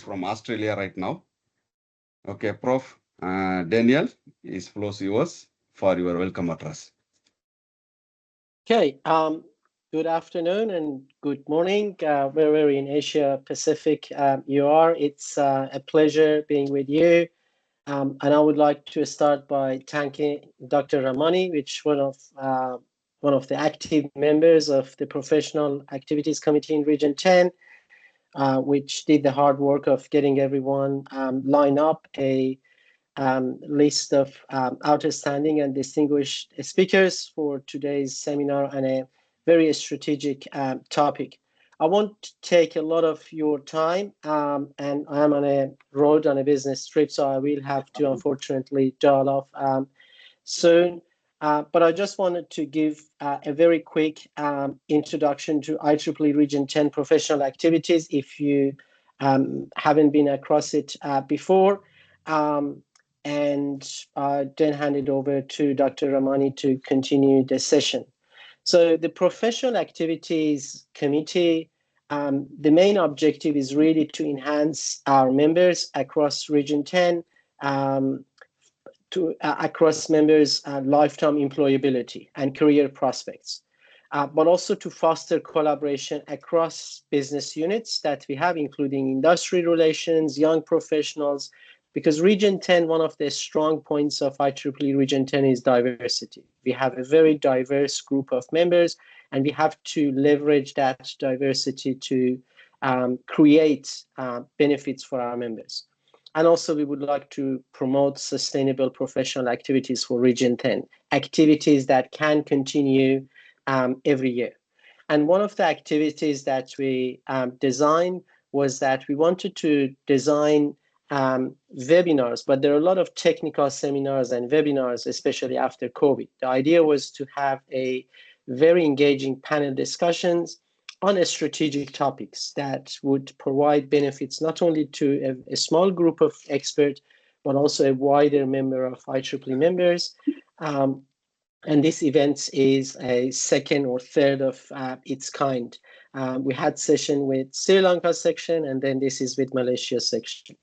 from Australia right now. Okay, Prof. Daniel, is floors yours for your welcome address. Okay, good afternoon and good morning, wherever in Asia Pacific you are. It's a pleasure being with you. And I would like to start by thanking Dr. Ramani, which one of the active members of the Professional Activities Committee in Region 10, which did the hard work of getting everyone line up a list of outstanding and distinguished speakers for today's seminar and a very strategic topic. I won't take a lot of your time, and I'm on a road on a business trip, so I will have to unfortunately dial off soon. But I just wanted to give a very quick introduction to IEEE Region 10 professional activities if you haven't been across it before. And then hand it over to Dr. Ramani to continue the session. So the Professional Activities Committee, the main objective is really to enhance our members across Region 10, across members' lifetime employability and career prospects, but also to foster collaboration across business units that we have, including industry relations, young professionals, because Region 10, one of the strong points of IEEE Region 10 is diversity. We have a very diverse group of members, and we have to leverage that diversity to create benefits for our members. And also, we would like to promote sustainable professional activities for Region 10, activities that can continue every year. And one of the activities that we designed was that we wanted to design webinars, but there are a lot of technical seminars and webinars, especially after COVID. The idea was to have a very engaging panel discussions on strategic topics that would provide benefits not only to a small group of experts, but also a wider member of IEEE members. And this event is a second or third of its kind. We had session with Sri Lanka section, and then this is with Malaysia section.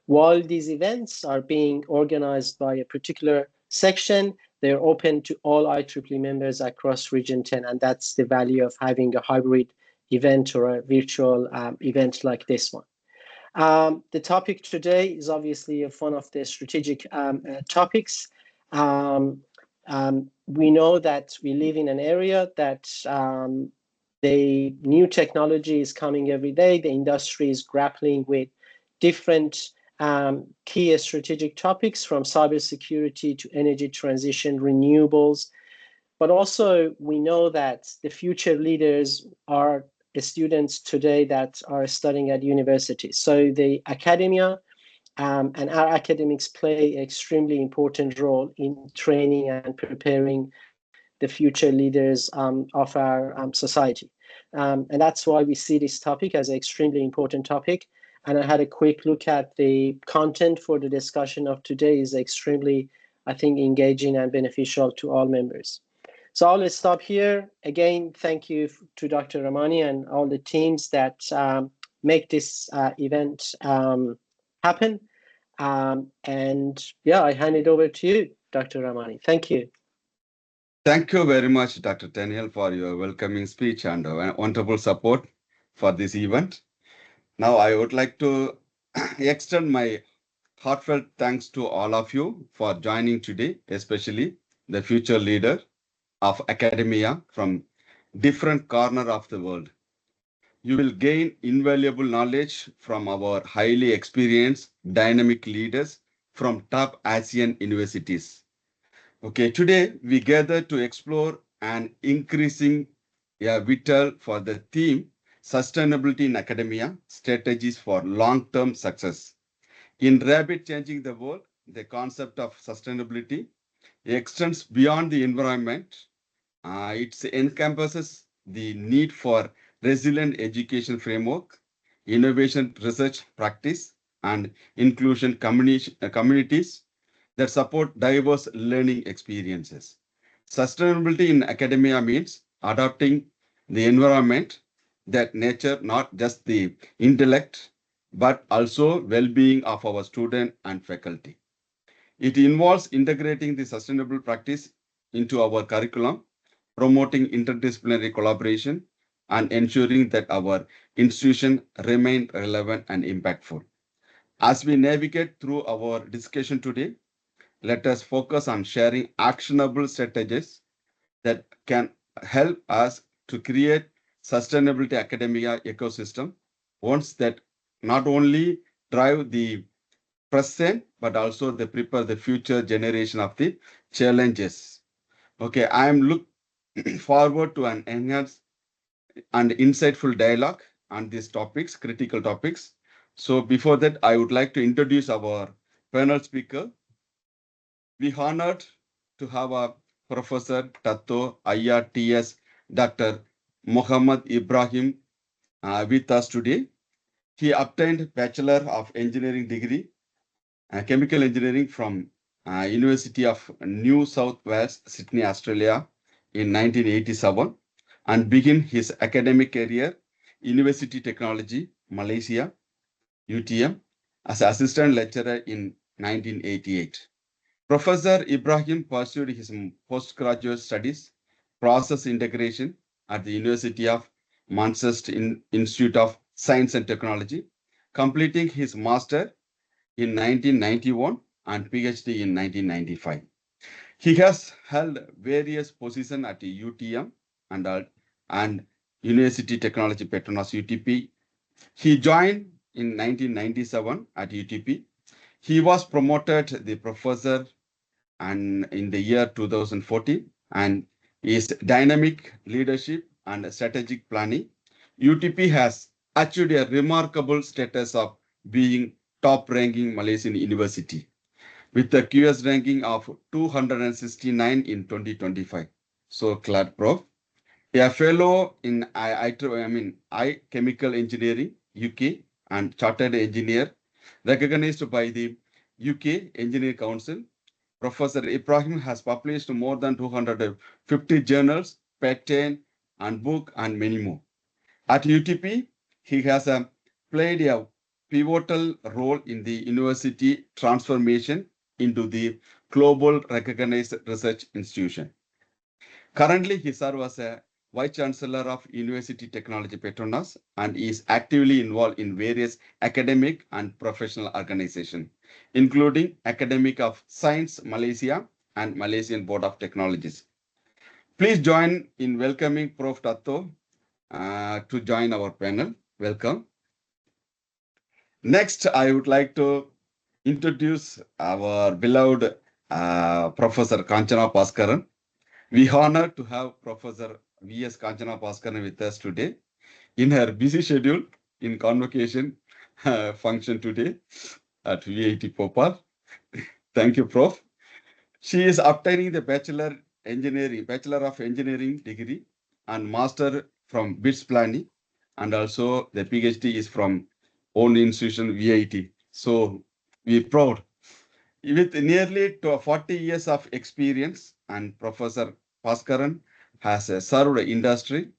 While these events are being organized by a particular section, they're open to all IEEE members across Region 10, and that's the value of having a hybrid event or a virtual event like this one. The topic today is obviously one of the strategic topics. We know that we live in an area that the new technology is coming every day. The industry is grappling with different key strategic topics, from cybersecurity to energy transition, renewables. But also we know that the future leaders are students today that are studying at universities. So the academia and our academics play an extremely important role in training and preparing the future leaders of our society. And that's why we see this topic as an extremely important topic. And I had a quick look at the content for the discussion of today is extremely, I think, engaging and beneficial to all members. So I'll stop here. Again, thank you to Dr. Ramani and all the teams that make this event happen. And yeah, I hand it over to you, Dr. Ramani. Thank you. Thank you very much, Dr. Daniel, for your welcoming speech and wonderful support for this event. Now, I would like to extend my heartfelt thanks to all of you for joining today, especially the future leader of academia from different corners of the world. You will gain invaluable knowledge from our highly experienced, dynamic leaders from top ASEAN universities. Okay, today we gather to explore an increasing vital for the theme Sustainability in Academia, Strategies for Long-Term Success. In rapid changing the world, the concept of sustainability extends beyond the environment. It encompasses the need for resilient education framework, innovation research practice, and inclusion communities that support diverse learning experiences. Sustainability in academia means adapting the environment that nature, not just the intellect, but also well-being of our student and faculty. It involves integrating the sustainable practice into our curriculum, promoting interdisciplinary collaboration, and ensuring that our institution remain relevant and impactful. As we navigate through our discussion today, let us focus on sharing actionable strategies that can help us to create sustainability academia ecosystem, ones that not only drive the present but also they prepare the future generation of the challenges. Okay, I am look forward to an enhanced and insightful dialogue on these topics, critical topics. So before that, I would like to introduce our panel speaker. We honored to have a Professor Tato IRTS Dr. Muhammad Ibrahim with us today. He obtained Bachelor of Engineering degree, Chemical Engineering from University of New South Wales, Sydney, Australia in 1987 and began his academic career University Technology, Malaysia, UTM, as assistant lecturer in 1988. Professor Ibrahim pursued his postgraduate studies, process integration at the University of Manchester Institute of Science and Technology, completing his master in 1991 and PhD in 1995. He has held various positions at the UTM and University Technology PETRONAS UTP. He joined in 1997 at UTP. He was promoted the professor and in the year 2014 and his dynamic leadership and strategic planning. UTP has achieved a remarkable status of being top ranking Malaysian university with a QS ranking of 269 in 2025. So glad, Prof. A fellow in I Chemical Engineering, UK, and Chartered Engineer, recognized by the UK Engineering Council. Professor Ibrahim has published more than 250 journals, patent, and book, and many more. At UTP, he has played a pivotal role in the university transformation into the global recognized research institution. Currently, he serves as a Vice Chancellor of University Technology PETRONAS and is actively involved in various academic and professional organizations, including Academic of Science Malaysia and Malaysian Board of Technologies. Please join in welcoming Prof. Tato to join our panel. Welcome. Next, I would like to introduce our beloved Professor Kanchana Bhaskaran. We honor to have Professor V.S. Kanchana Bhaskaran with us today in her busy schedule in convocation function today at VIT Popal. Thank you, Prof. She is obtaining the Bachelor of Engineering degree and Master from BITS Planning, and also the PhD is from own institution VIT. So we're proud. With nearly 40 years of experience, and Professor Bhaskaran has served industry,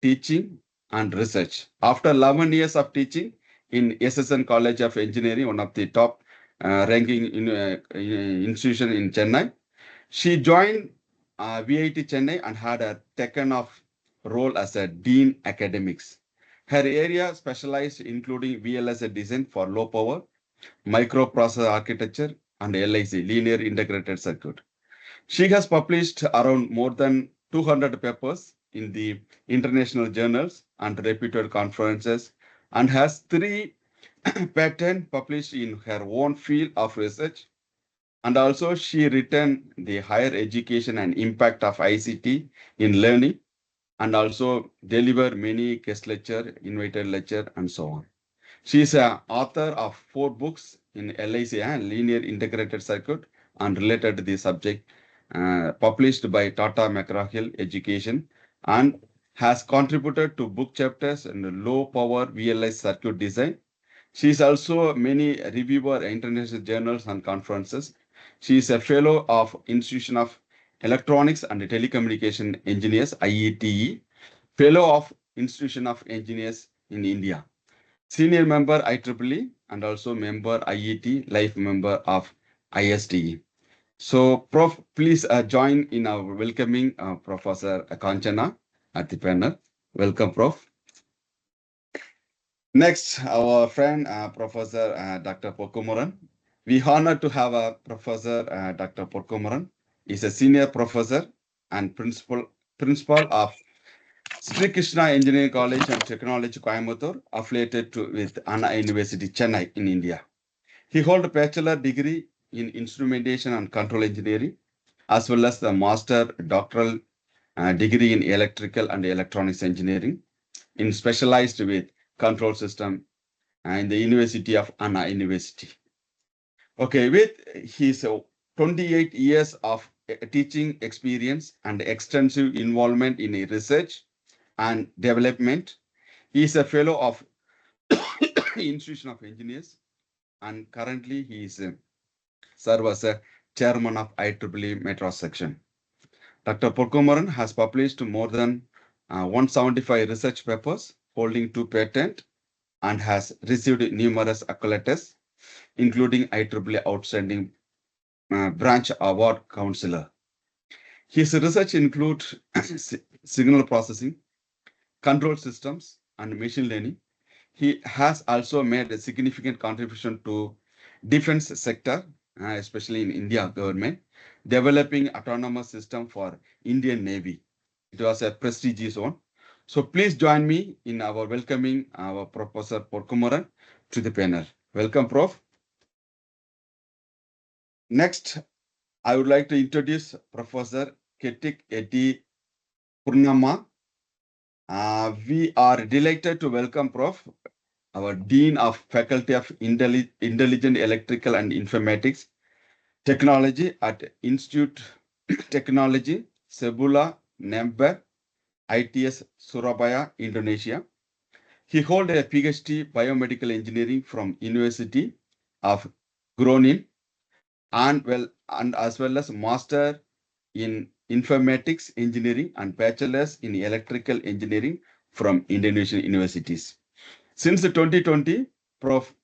teaching, and research. After 11 years of teaching in SSN College of Engineering, one of the top ranking institution in Chennai, she joined VIT Chennai and had taken off role as a Dean Academics. Her area specialized including VLSI design for low power, microprocessor architecture, and LIC, linear integrated circuit. She has published around more than 200 papers in the international journals and reputed conferences and has 3 patents published in her own field of research. And also she written the higher education and impact of ICT in learning and also deliver many guest lecture, invited lecture, and so on. She is an author of 4 books in LIC and linear integrated circuit and related to the subject published by Tata McGraw-Hill Education and has contributed to book chapters in low power VLI circuit design. She is also many reviewer international journals and conferences. She is a fellow of Institution of Electronics and Telecommunication Engineers, IETE, fellow of Institution of Engineers in India. senior member IEEE, and also member IET, life member of ISTE. So, Prof, please join in our welcoming Professor Kanchana at the panel. Welcome, Prof. Next, our friend Professor Dr. Pokumaran. We honor to have a Professor Dr. Pokumaran. He's a senior professor and principal of Sri Krishna Engineering College and Technology Coimbatore, affiliated with Anna University Chennai in India. He holds a bachelor degree in instrumentation and control engineering, as well as the master doctoral degree in electrical and electronics engineering, in specialized with control system in the University of Anna University. Okay, with his 28 years of teaching experience and extensive involvement in research and development, he is a fellow of Institution of Engineers, and currently he is serve as a chairman of IEEE Malaysia Section. Dr. Porkomaran has published more than 175 research papers, holding 2 patents, and has received numerous accolades, including IEEE Outstanding Branch Award Counselor. His research includes signal processing, control systems, and machine learning. He has also made a significant contribution to defense sector, especially in India government, developing autonomous system for Indian Navy. It was a prestigious one. So please join me in our welcoming our Professor Porkumaran to the panel. Welcome, Prof. Next, I would like to introduce Professor Ketik Eti Purnama. We are delighted to welcome Prof, our Dean of Faculty of Intelligent Electrical and Informatics Technology at Institute Technology, Sebula, Nember, ITS, Surabaya, Indonesia. He holds a PhD Biomedical Engineering from University of Groningen, and as well as Master in Informatics Engineering and Bachelor's in Electrical Engineering from Indonesian universities. Since 2020, Prof.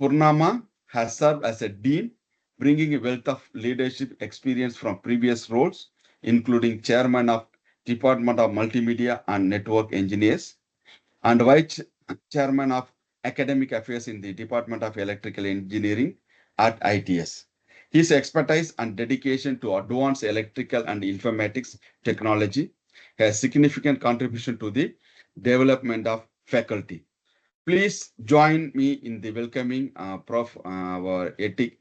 Purnama has served as a dean, bringing a wealth of leadership experience from previous roles, including chairman of Department of Multimedia and Network Engineers and vice chairman of academic affairs in the Department of Electrical Engineering at ITS. His expertise and dedication to advanced electrical and informatics technology has significant contribution to the development of faculty. Please join me in the welcoming Prof. Our Etik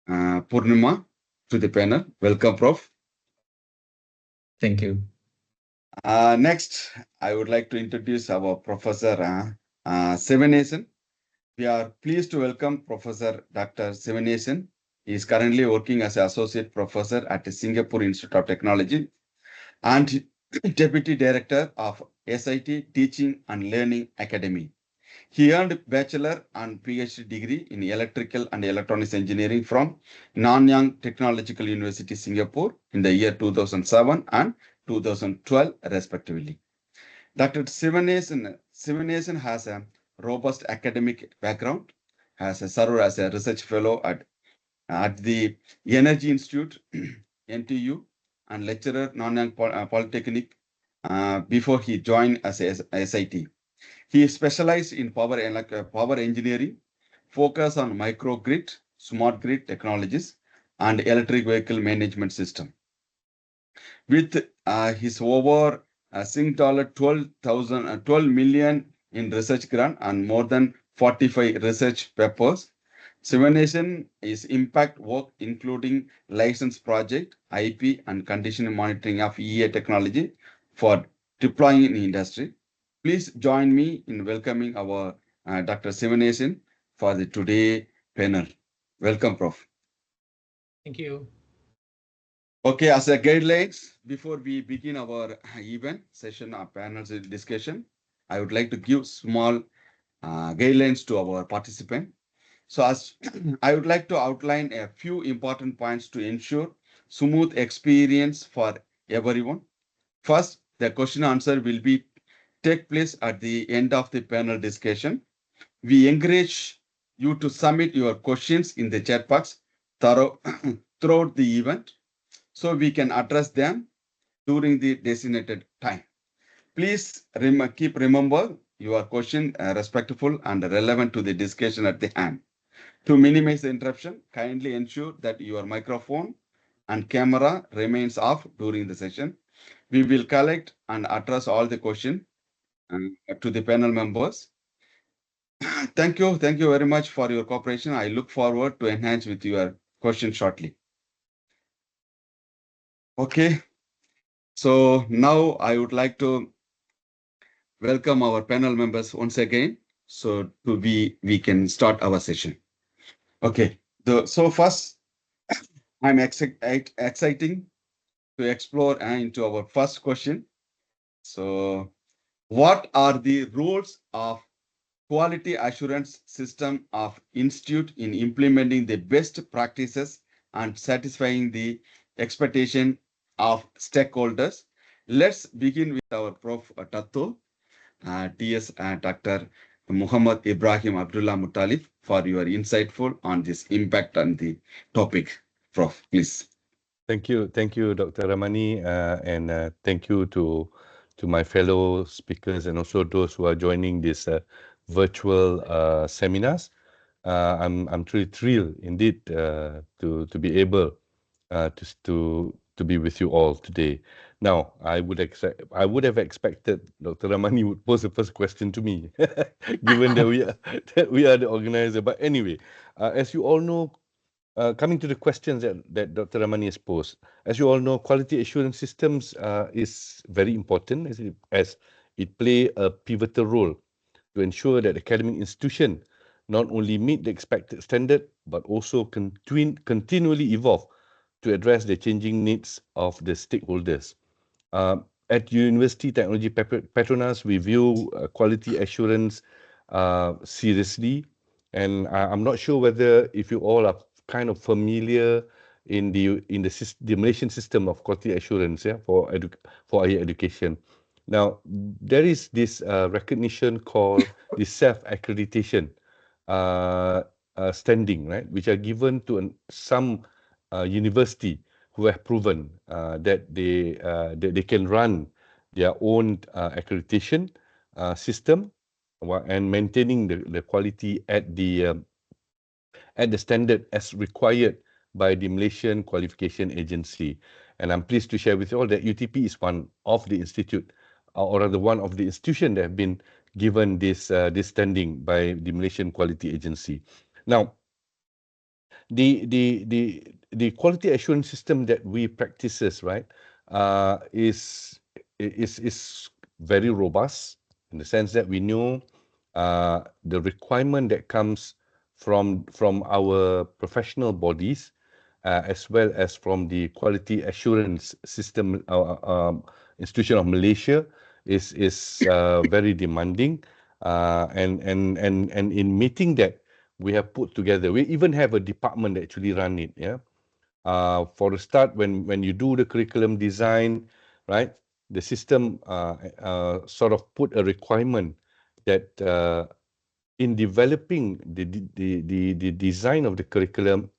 Purnima to the panel. Welcome, Prof. Thank you. Next, I would like to introduce our Professor Sivanesan. We are pleased to welcome Professor Dr. Sivanesan. He is currently working as an associate professor at the Singapore Institute of Technology and deputy director of SIT Teaching and Learning Academy. He earned bachelor and PhD degree in electrical and electronics engineering from Nanyang Technological University, Singapore in the year 2007 and 2012, respectively. Dr. Sivanesan has a robust academic background, has served as a research fellow at the Energy Institute, NTU, and lecturer Nanyang Polytechnic before he joined as a SIT. He specialized in power engineering, focus on microgrid, smart grid technologies, and electric vehicle management system. With his over $12 million in research grant and more than 45 research papers, Sivanation is impact work including license project, IP, and condition monitoring of EA technology for deploying in industry. Please join me in welcoming our Dr. Sivanation for the today panel. Welcome, Prof. Thank you. Okay, as a guidelines, before we begin our event session or panel discussion, I would like to give small guidelines to our participant. So as I would like to outline a few important points to ensure smooth experience for everyone. First, the question answer will be take place at the end of the panel discussion. We encourage you to submit your questions in the chat box throughout the event so we can address them during the designated time. Please keep remember your question respectful and relevant to the discussion at the hand. To minimize the interruption, kindly ensure that your microphone and camera remains off during the session. We will collect and address all the questions to the panel members. Thank you. Thank you very much for your cooperation. I look forward to enhance with your question shortly. Okay. So now I would like to welcome our panel members once again. So we can start our session. Okay. So first, I'm exciting to explore into our first question. So, what are the roles of quality assurance system of institute in implementing the best practices and satisfying the expectation of stakeholders? Let's begin with our Prof. Tatto, TS Dr. Muhammad Ibrahim Abdullah Mutalif for your insightful on this impact on the topic. Prof, please. Thank you, Dr. Ramani, and thank you to my fellow speakers and also those who are joining this virtual seminars. I'm truly thrilled indeed to be able to be with you all today. Now, I would have expected Dr. Ramani would pose the first question to me, given that we are the organizer. But anyway, as you all know, coming to the questions that Dr. Ramani has posed, as you all know, quality assurance systems is very important as it play a pivotal role to ensure that academic institution not only meet the expected standard, but also continually evolve to address the changing needs of the stakeholders. At Universiti Teknologi PETRONAS, we view quality assurance seriously, and I'm not sure whether if you all are kind of familiar in the Malaysian system of quality assurance, for higher education. Now, there is this recognition called the self-accreditation standing, right, which are given to some university who have proven that they can run their own accreditation system and maintaining the quality at the standard as required by the Malaysian Qualification Agency. And I'm pleased to share with you all that UTP is one of the institute, or rather one of the institutions that have been given this standing by the Malaysian Quality Agency. Now, the quality assurance system that we practices, right, is very robust in the sense that we know the requirement that comes from our professional bodies, as well as from the quality assurance system institution of Malaysia is very demanding, and in meeting that, we have put together. We even have a department that actually run it. Yeah. For the start, when you do the curriculum design, right, the system sort of put a requirement that in developing the design of the curriculum,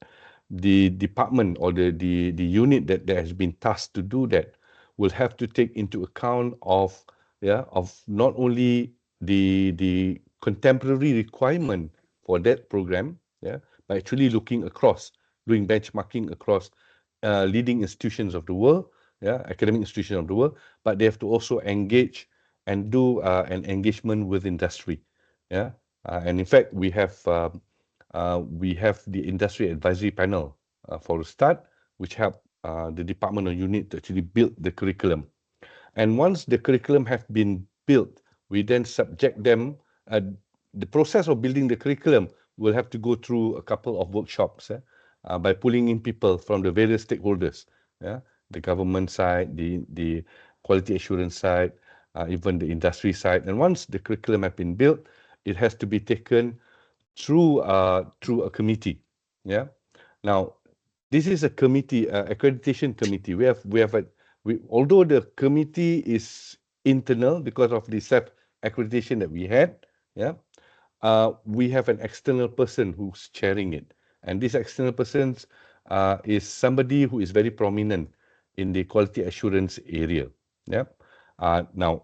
the department or the unit that has been tasked to do that will have to take into account of not only the contemporary requirement for that program, but actually looking across, doing benchmarking across leading institutions of the world, academic institutions of the world, but they have to also engage and do an engagement with industry, and in fact we have the industry advisory panel for the start, which help the department or unit to actually build the curriculum. And once the curriculum have been built, we then subject them. The process of building the curriculum will have to go through a couple of workshops by pulling in people from the various stakeholders, the government side, the quality assurance side, even the industry side. And once the curriculum have been built, it has to be taken through a committee. Now, this is a committee, accreditation committee. Although the committee is internal because of the self accreditation that we had, we have an external person who's chairing it. And this external person is somebody who is very prominent in the quality assurance area. Yeah. Now,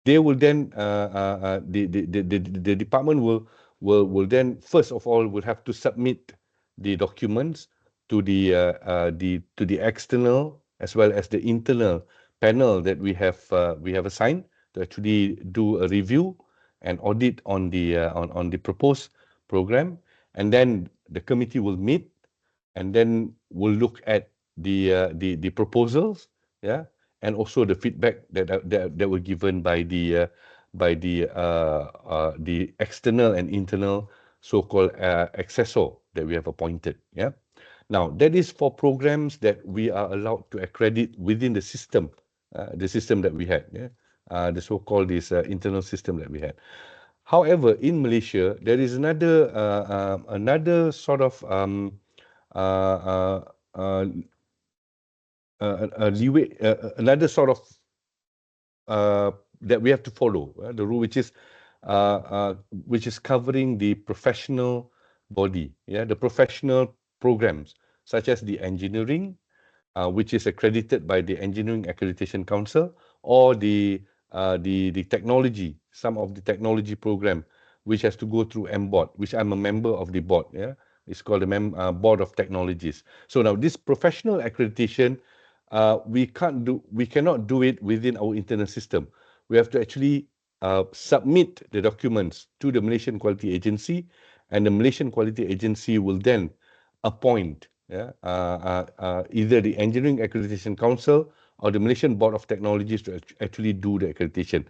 they will then the department will then first of all will have to submit the documents to the external as well as the internal panel that we have assigned to actually do a review and audit on the proposed program, and then the committee will meet and then we'll look at the proposals, yeah, and also the feedback that were given by the external and internal so-called assessor that we have appointed. Yeah. Now that is for programs that we are allowed to accredit within the system that we had. Yeah. The so-called this internal system that we had. However, in Malaysia, there is another sort of uh, uh, leeway, another sort of that we have to follow the rule, which is covering the professional body, yeah, the professional programs such as the engineering, which is accredited by the Engineering Accreditation Council, or the technology, some of the technology program, which has to go through MBOT, which I'm a member of the board. Yeah, it's called the Board of Technologies. So now this professional accreditation, we cannot do it within our internal system. We have to actually submit the documents to the Malaysian Quality Agency, and the Malaysian Quality Agency will then appoint, yeah, either the Engineering Accreditation Council or the Malaysian Board of Technologies to actually do the accreditation.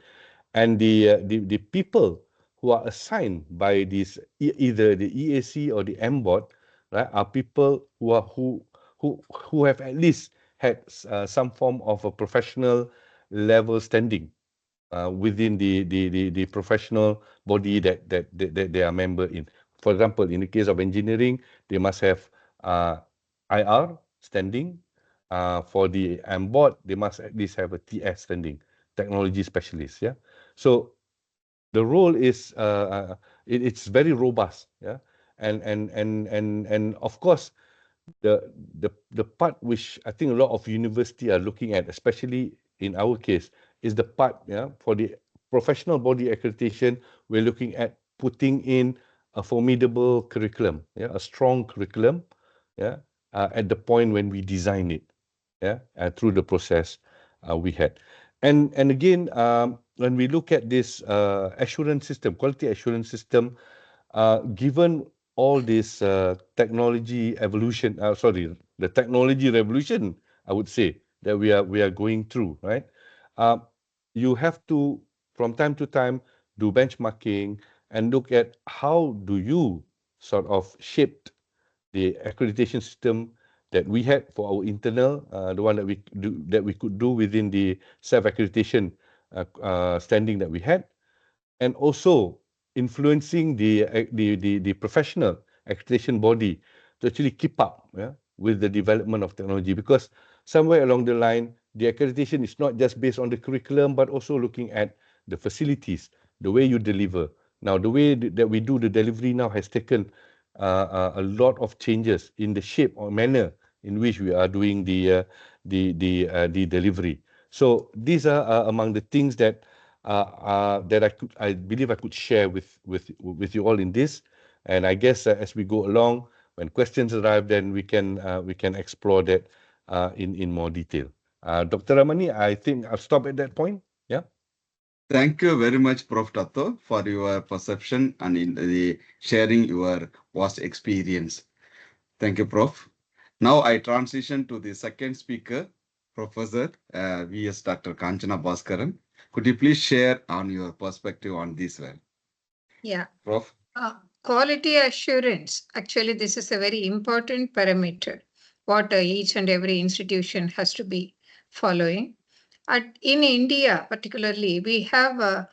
And the people who are assigned by this either the EAC or the MBOT, right, are people who have at least had some form of a professional level standing within the professional body that they are member in. For example, in the case of engineering, they must have IR standing. For the MBOT, they must at least have a TS standing, technology specialist. Yeah, so the role is it's very robust. Yeah, and of course, the part which I think a lot of university are looking at, especially in our case, is the part, yeah, for the professional body accreditation. We're looking at putting in a formidable curriculum, yeah, a strong curriculum, yeah, at the point when we design it, yeah, through the process we had. And again, when we look at this assurance system, quality assurance system, given all this technology evolution, the technology revolution, I would say, that we are going through, right? You have to, from time to time, do benchmarking and look at how do you sort of shape the accreditation system that we had for our internal, the one that we could do within the self-accreditation standing that we had, and also influencing the professional accreditation body to actually keep up, yeah, with the development of technology. Because somewhere along the line, the accreditation is not just based on the curriculum, but also looking at the facilities, the way you deliver. Now, the way that we do the delivery now has taken a lot of changes in the shape or manner in which we are doing the delivery. So these are among the things that that I believe I could share with you all in this. And I guess as we go along, when questions arrive, then we can explore that in more detail. Dr. Ramani, I think I'll stop at that point. Yeah. Thank you very much, Prof. Tato, for your perception and in the sharing your vast experience. Thank you, Prof. Now I transition to the second speaker, Professor V.S. Dr. Kanchana Bhaskaran. Could you please share on your perspective on this one? Yeah. Prof. Quality assurance. Actually, this is a very important parameter what each and every institution has to be following. In India, particularly, we have a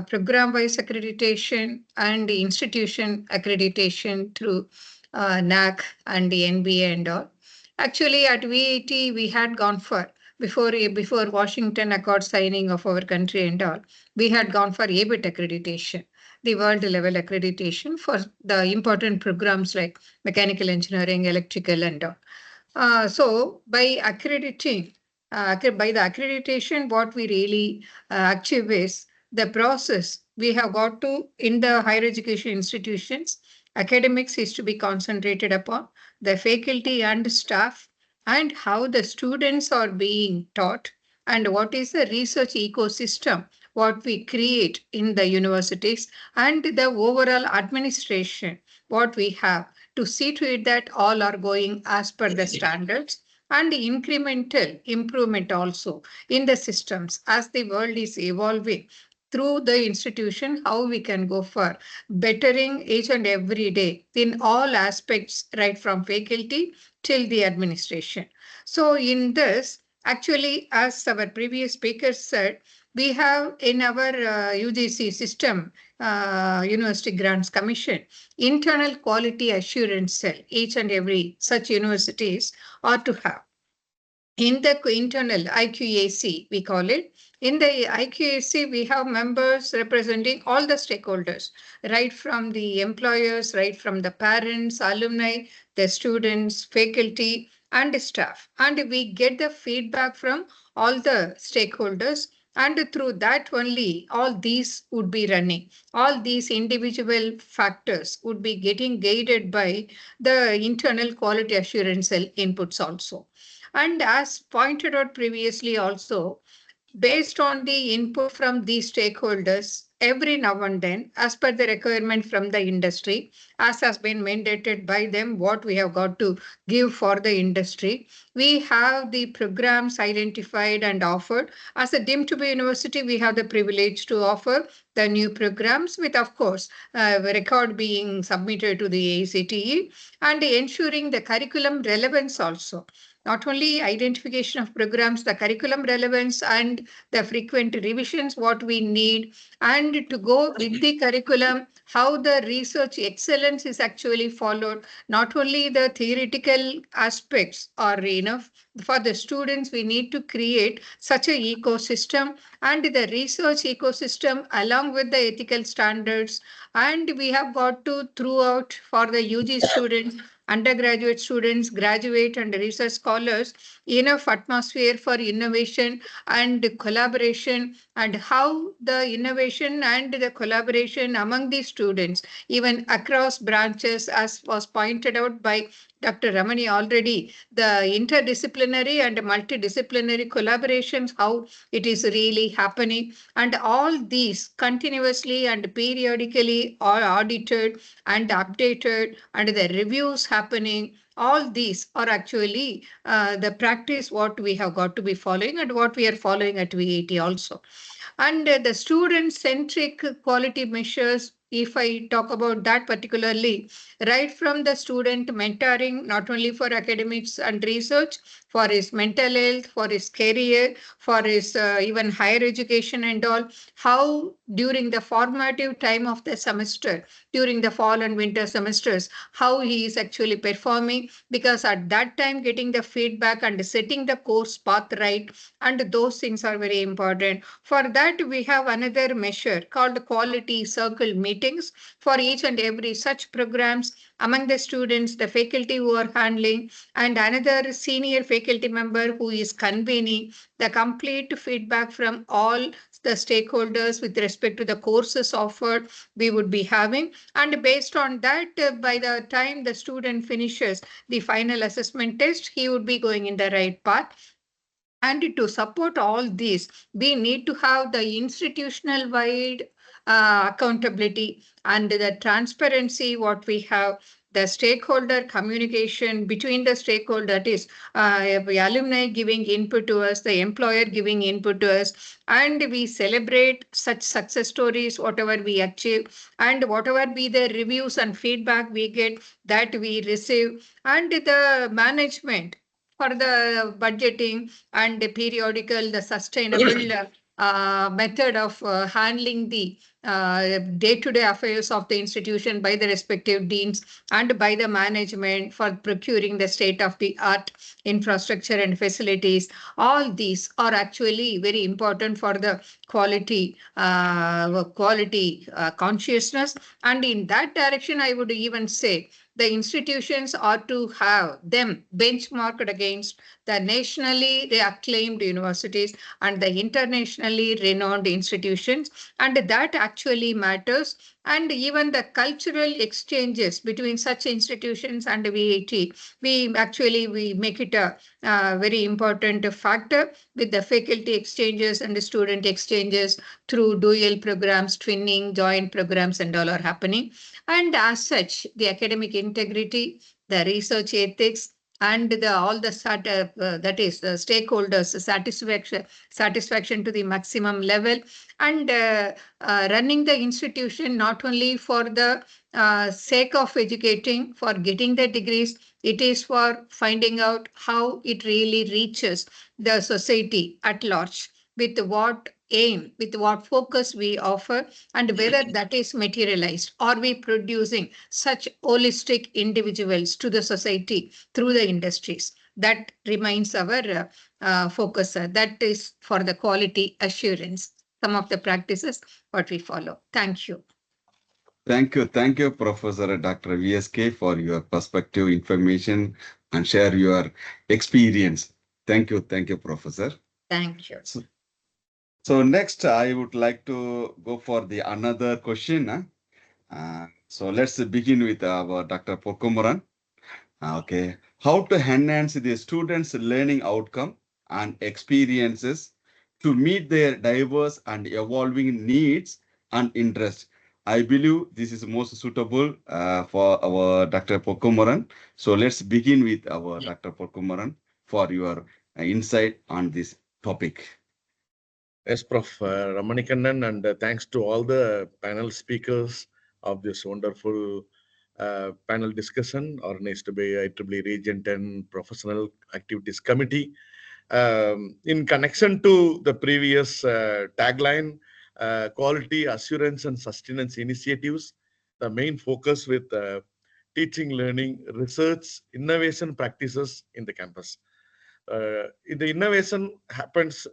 program-wise accreditation and institution accreditation through NAC and the NBA and all. Actually, at VET, we had gone for, before Washington Accord signing of our country and all, we had gone for ABIT accreditation. the world level accreditation for the important programs like mechanical engineering, electrical, and all. So by accrediting, by the accreditation, what we really achieve is the process. We have got to, in the higher education institutions, academics is to be concentrated upon, the faculty and staff, and how the students are being taught, and what is the research ecosystem, what we create in the universities, and the overall administration, what we have to see to it that all are going as per the standards, and incremental improvement also in the systems as the world is evolving through the institution, how we can go for bettering each and every day in all aspects, right from faculty till the administration. So in this, actually, as our previous speaker said, we have in our UGC system, University Grants Commission, internal quality assurance cell. Each and every such universities ought to have. In the internal IQAC, we call it. In the IQAC, we have members representing all the stakeholders, right from the employers, right from the parents, alumni, the students, faculty, and staff. And we get the feedback from all the stakeholders. And through that only, all these would be running. All these individual factors would be getting guided by the internal quality assurance cell inputs also. And as pointed out previously also, based on the input from these stakeholders, every now and then, as per the requirement from the industry, as has been mandated by them, what we have got to give for the industry, we have the programs identified and offered. As a deemed to be university, we have the privilege to offer the new programs with, of course, record being submitted to the ACTE and ensuring the curriculum relevance also. Not only identification of programs, the curriculum relevance and the frequent revisions, what we need, and to go with the curriculum, how the research excellence is actually followed. Not only the theoretical aspects are enough for the students, we need to create such an ecosystem and the research ecosystem along with the ethical standards. And we have got to throughout for the UG students, undergraduate students, graduate and research scholars, enough atmosphere for innovation and collaboration, and how the innovation and the collaboration among the students, even across branches, as was pointed out by Dr. Ramani already, the interdisciplinary and multidisciplinary collaborations, how it is really happening, and all these continuously and periodically are audited and updated, and the reviews happening. All these are actually the practice what we have got to be following and what we are following at VET also. And the student-centric quality measures, if I talk about that particularly, right from the student mentoring, not only for academics and research, for his mental health, for his career, for his even higher education and all, how during the formative time of the semester, during the fall and winter semesters, how he is actually performing, because at that time getting the feedback and setting the course path right, and those things are very important. For that, we have another measure called quality circle meetings for each and every such programs among the students, the faculty who are handling, and another senior faculty member who is convening the complete feedback from all the stakeholders with respect to the courses offered we would be having. And based on that, by the time the student finishes the final assessment test, he would be going in the right path. And to support all these, we need to have the institutional wide accountability and the transparency what we have, the stakeholder communication between the stakeholder, that is the alumni giving input to us, the employer giving input to us, and we celebrate such success stories, whatever we achieve, and whatever be the reviews and feedback we get, that we receive, and the management for the budgeting and the periodical, the sustainable method of handling the day-to-day affairs of the institution by the respective deans and by the management for procuring the state-of-the-art infrastructure and facilities. All these are actually very important for the quality consciousness. And in that direction, I would even say the institutions ought to have them benchmarked against the nationally acclaimed universities and the internationally renowned institutions, and that actually matters. And even the cultural exchanges between such institutions and VAT, we make it a very important factor with the faculty exchanges and the student exchanges through dual programs, twinning, joint programs, and all are happening. And as such, the academic integrity, the research ethics, and all the that is the stakeholders satisfaction to the maximum level, and running the institution not only for the sake of educating, for getting the degrees, it is for finding out how it really reaches the society at large, with what aim, with what focus we offer, and whether that is materialized. Are we producing such holistic individuals to the society through the industries? That remains our focus. That is for the quality assurance. Some of the practices what we follow. Thank you. Thank you, Professor Dr. VSK, for your perspective, information, and share your experience. Thank you, Professor. Thank you. So next, I would like to go for the another question. So let's begin with our Dr. Pokumaran. Okay, how to enhance the students' learning outcome and experiences to meet their diverse and evolving needs and interests. I believe this is most suitable for our Dr. Pokumaran. So let's begin with our Dr. Pokumaran for your insight on this topic. Yes, Prof. Ramanikannan, and thanks to all the panel speakers of this wonderful panel discussion organized by IEEE Region 10 Professional Activities Committee. In connection to the previous tagline, quality, assurance, and sustenance initiatives, the main focus with teaching, learning, research, innovation practices in the campus. The innovation happens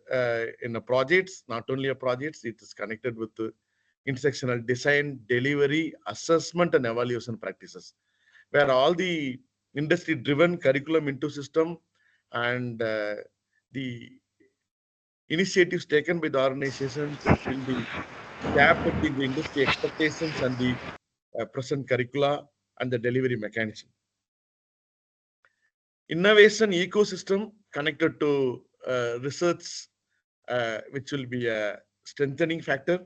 in a projects, not only a projects, it is connected with the intersectional design, delivery, assessment, and evaluation practices, where all the industry-driven curriculum into system and the initiatives taken by the organization to fill the gap between the industry expectations and the present curricula and the delivery mechanism. Innovation ecosystem connected to research, which will be a strengthening factor.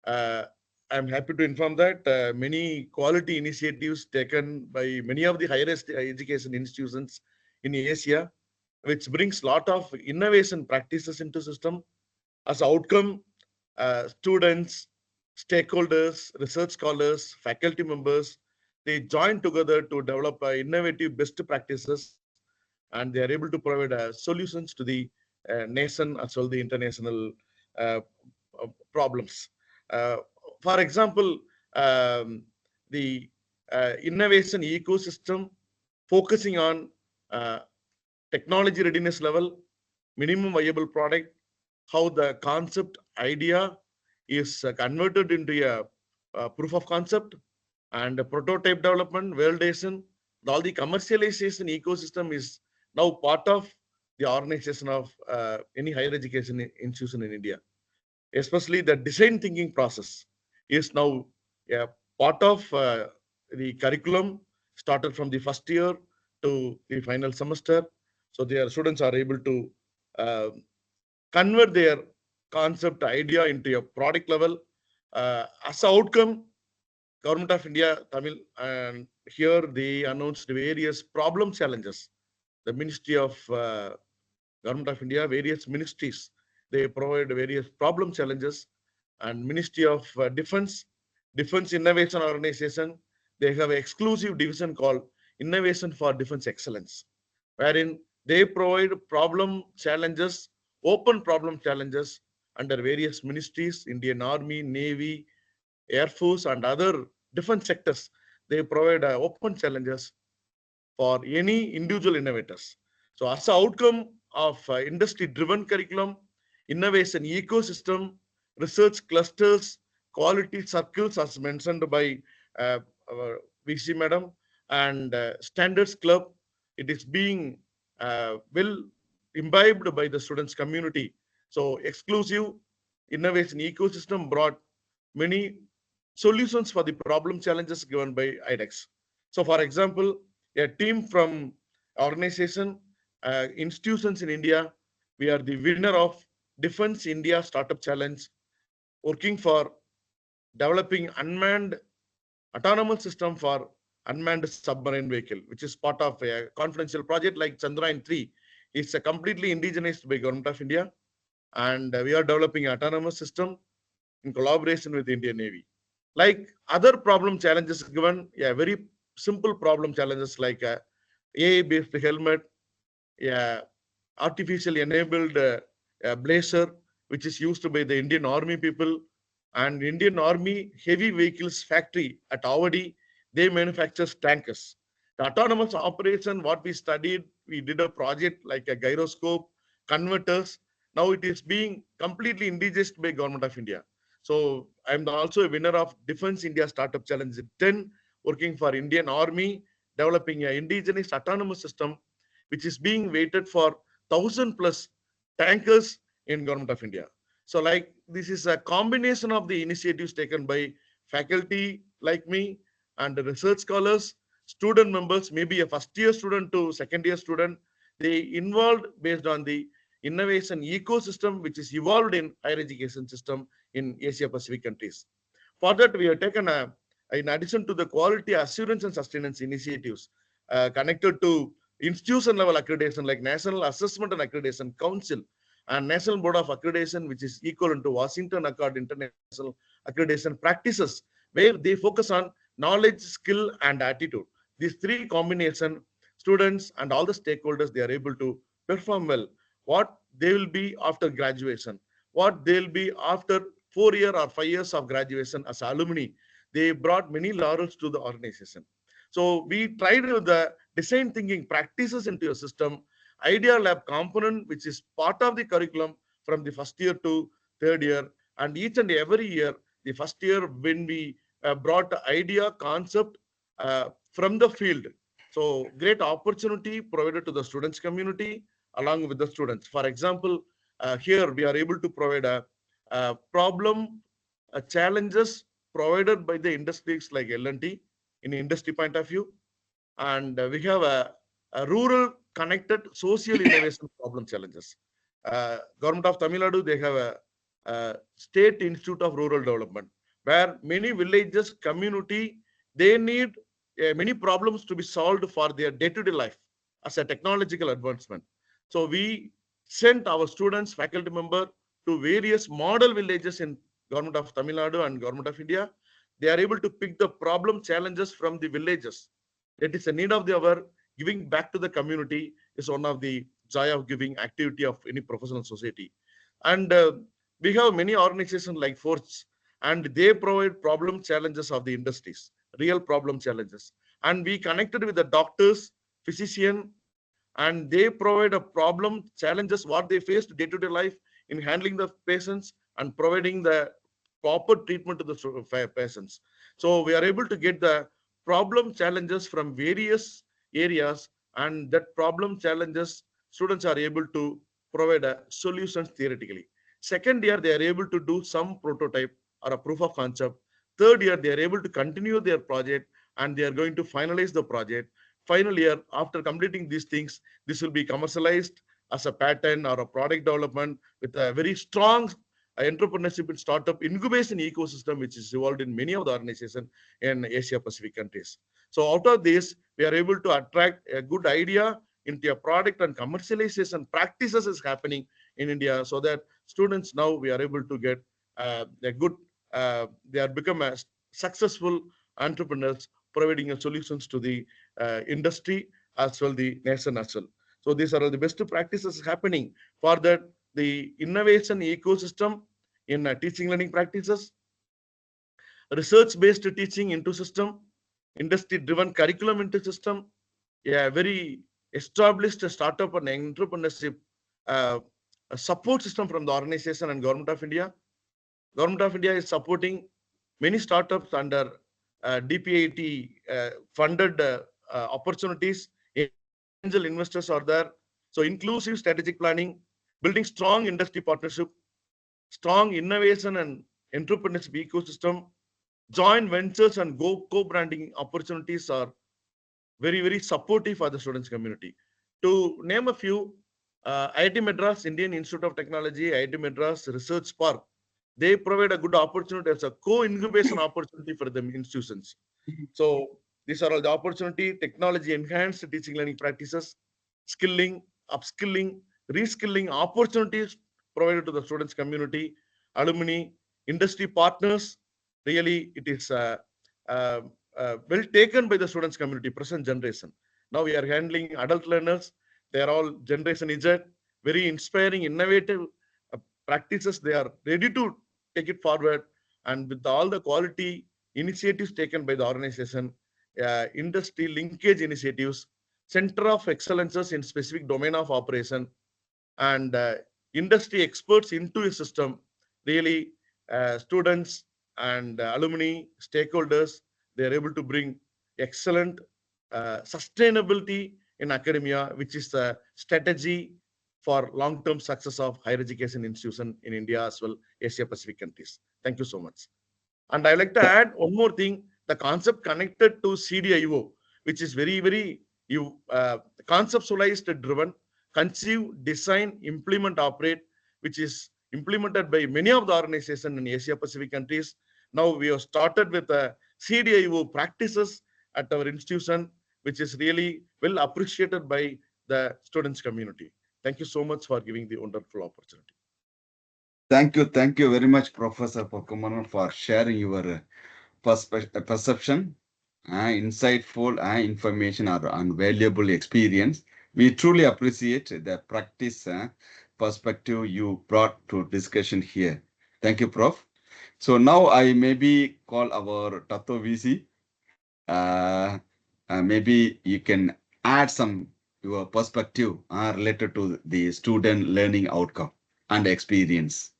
I'm happy to inform that many quality initiatives taken by many of the higher education institutions in Asia, which brings a lot of innovation practices into system. As outcome, students, stakeholders, research scholars, faculty members, they join together to develop innovative best practices, and they are able to provide solutions to the nation as well the international problems. For example, the innovation ecosystem focusing on technology readiness level, minimum viable product, how the concept idea is converted into a proof of concept, and prototype development, validation. All the commercialization ecosystem is now part of the organization of any higher education institution in India. Especially the design thinking process is now a part of the curriculum, started from the first year to the final semester. So their students are able to convert their concept idea into a product level. As an outcome, Government of India, Tamil, and here they announced various problem challenges. The Ministry of Government of India, various ministries, they provide various problem challenges, and Ministry of Defense Innovation Organization, they have an exclusive division called Innovation for Defense Excellence, wherein they provide problem challenges, open problem challenges under various ministries, Indian Army, Navy, Air Force, and other defense sectors. They provide open challenges for any individual innovators. So as an outcome of industry-driven curriculum, innovation ecosystem, research clusters, quality circles, as mentioned by our VC Madam, and standards club, it is being well imbibed by the students community. So exclusive innovation ecosystem brought many solutions for the problem challenges given by IDEX. So for example, a team from organization, institutions in India, we are the winner of Defense India Startup Challenge, working for developing unmanned autonomous system for unmanned submarine vehicle, which is part of a confidential project like Chandrayaan 3. It's a completely indigenized by Government of India, and we are developing an autonomous system in collaboration with the Indian Navy. Like other problem challenges given, yeah, very simple problem challenges like AI-based helmet, yeah, artificially enabled blazer, which is used by the Indian Army people, and Indian Army heavy vehicles factory at Avadi, they manufacture tankers. The autonomous operation, what we studied, we did a project like a gyroscope, converters. Now it is being completely indigenized by Government of India. So I'm also a winner of Defense India Startup Challenge 10, working for Indian Army, developing an indigenous autonomous system, which is being weighted for 1,000+ tankers in Government of India. So like this is a combination of the initiatives taken by faculty like me and the research scholars, student members, maybe a first year student to second year student, they involved based on the innovation ecosystem which is evolved in higher education system in Asia Pacific countries. For that, we have taken in addition to the quality assurance and sustenance initiatives connected to institution level accreditation like National Assessment and Accreditation Council and National Board of Accreditation, which is equivalent to Washington Accord International Accreditation Practices, where they focus on knowledge, skill, and attitude. These three combination, students and all the stakeholders, they are able to perform well. What they will be after graduation, what they'll be after 4 years or 5 years of graduation as alumni, they brought many laurels to the organization. So we tried the design thinking practices into a system, idea lab component, which is part of the curriculum from the first year to third year. And each and every year, the first year when we brought the idea concept from the field. So great opportunity provided to the students community along with the students. For example, here we are able to provide a problem challenges provided by the industries like L&T in industry point of view. And we have a rural connected social innovation problem challenges. Government of Tamil Nadu, they have a State Institute of Rural Development, where many villages, community, they need many problems to be solved for their day-to-day life as a technological advancement. So we sent our students, faculty member to various model villages in Government of Tamil Nadu and Government of India. They are able to pick the problem challenges from the villages. It is a need of the hour. Giving back to the community is one of the joy of giving activity of any professional society. And we have many organizations like Force, and they provide problem challenges of the industries, real problem challenges. And we connected with the doctors, physician, and they provide a problem challenges what they faced day-to-day life in handling the patients and providing the proper treatment to the patients. So we are able to get the problem challenges from various areas, and that problem challenges students are able to provide a solutions theoretically. Second year, they are able to do some prototype or a proof of concept. Third year, they are able to continue their project and they are going to finalize the project. Final year, after completing these things, this will be commercialized as a patent or a product development with a very strong entrepreneurship and startup incubation ecosystem, which is evolved in many of the organizations in Asia Pacific countries. So out of this, we are able to attract a good idea into a product, and commercialization practices is happening in India, so that students now we are able to get a good, they are become a successful entrepreneurs providing solutions to the industry as well the nation as well. So these are the best practices happening. For that, the innovation ecosystem in teaching learning practices, research-based teaching into system, industry-driven curriculum into system, a very established startup and entrepreneurship a support system from the organization and Government of India. Government of India is supporting many startups under DPIT funded opportunities. Angel investors are there. So inclusive strategic planning, building strong industry partnership, strong innovation and entrepreneurship ecosystem, joint ventures and co-branding opportunities are very, very supportive for the students community. To name a few, IIT Madras, Indian Institute of Technology, IIT Madras Research Park, they provide a good opportunity as a co-incubation opportunity for the institutions. So these are all the opportunity, technology enhanced teaching learning practices, skilling, upskilling, reskilling opportunities provided to the students community, alumni, industry partners. Really, it is well taken by the students community, present generation. Now we are handling adult learners. They are all Generation Z, very inspiring, innovative practices. They are ready to take it forward. And with all the quality initiatives taken by the organization, industry linkage initiatives, center of excellences in specific domain of operation, and industry experts into a system, really students and alumni, stakeholders, they are able to bring excellent sustainability in academia, which is the strategy for long-term success of higher education institution in India as well, Asia Pacific countries. Thank you so much. And I like to add one more thing, the concept connected to CDIO, which is very, very conceptualized driven, conceive, design, implement, operate, which is implemented by many of the organizations in Asia Pacific countries. Now we have started with the CDIO practices at our institution, which is really well appreciated by the students community. Thank you so much for giving the wonderful opportunity. Thank you very much, Professor Pokumaran, for sharing your perception, insightful information and valuable experience. We truly appreciate the practice perspective you brought to discussion here. Thank you, Prof. So now I maybe call our Tato VC. Maybe you can add some your perspective related to the student learning outcome and experience.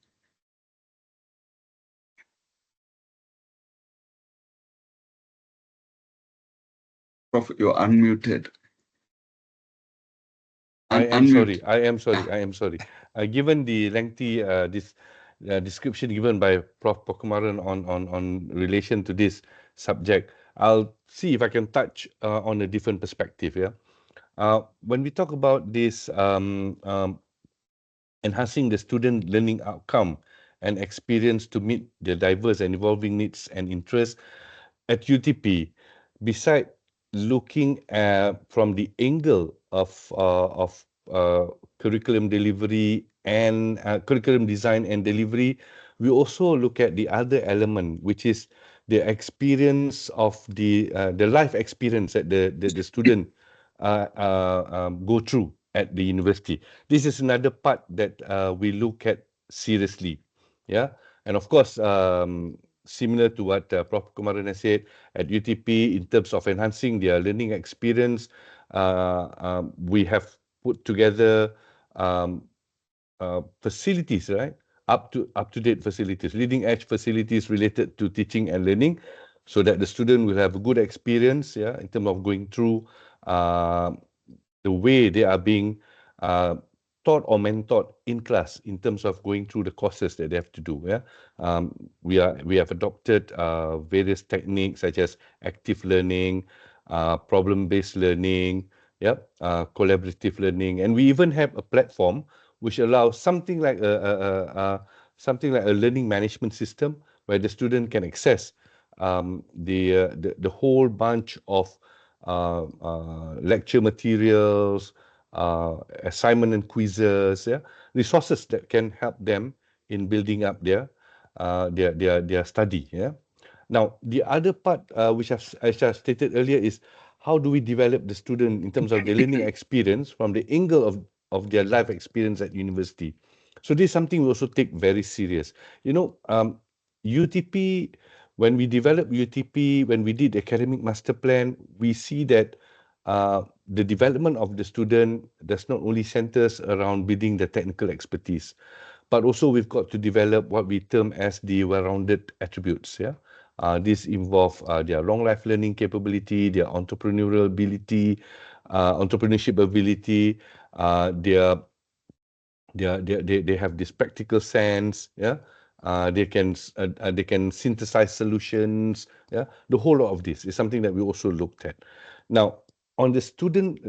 Prof, you're unmuted. I am sorry. Given the lengthy description given by Prof. Pokumaran on relation to this subject, I'll see if I can touch on a different perspective. When we talk about this enhancing the student learning outcome and experience to meet the diverse and evolving needs and interests at UTP, beside looking from the angle of curriculum delivery and curriculum design and delivery, we also look at the other element, which is the experience of the life experience that the student go through at the university. This is another part that we look at seriously. And of course, similar to what Prof. Kumaran has said, at UTP, in terms of enhancing their learning experience, we have put together facilities, right? Up to date facilities, leading edge facilities related to teaching and learning, so that the student will have a good experience, in terms of going through the way they are being taught or mentored in class in terms of going through the courses that they have to do. We have adopted various techniques such as active learning, problem-based learning, collaborative learning, and we even have a platform which allows something like a learning management system where the student can access the whole bunch of lecture materials, assignment and quizzes, resources that can help them in building up their study. Now, the other part, which as I stated earlier, is how do we develop the student in terms of their learning experience from the angle of their life experience at university. So this is something we also take very serious. UTP, When we developed UTP, when we did academic master plan, we see that the development of the student does not only centers around building the technical expertise, but also we've got to develop what we term as the well-rounded attributes. Yeah, this involve their long life learning capability, their entrepreneurial ability, entrepreneurship ability, their they have this practical sense. Yeah, they can synthesize solutions. Yeah, the whole lot of this is something that we also looked at. Now, on the student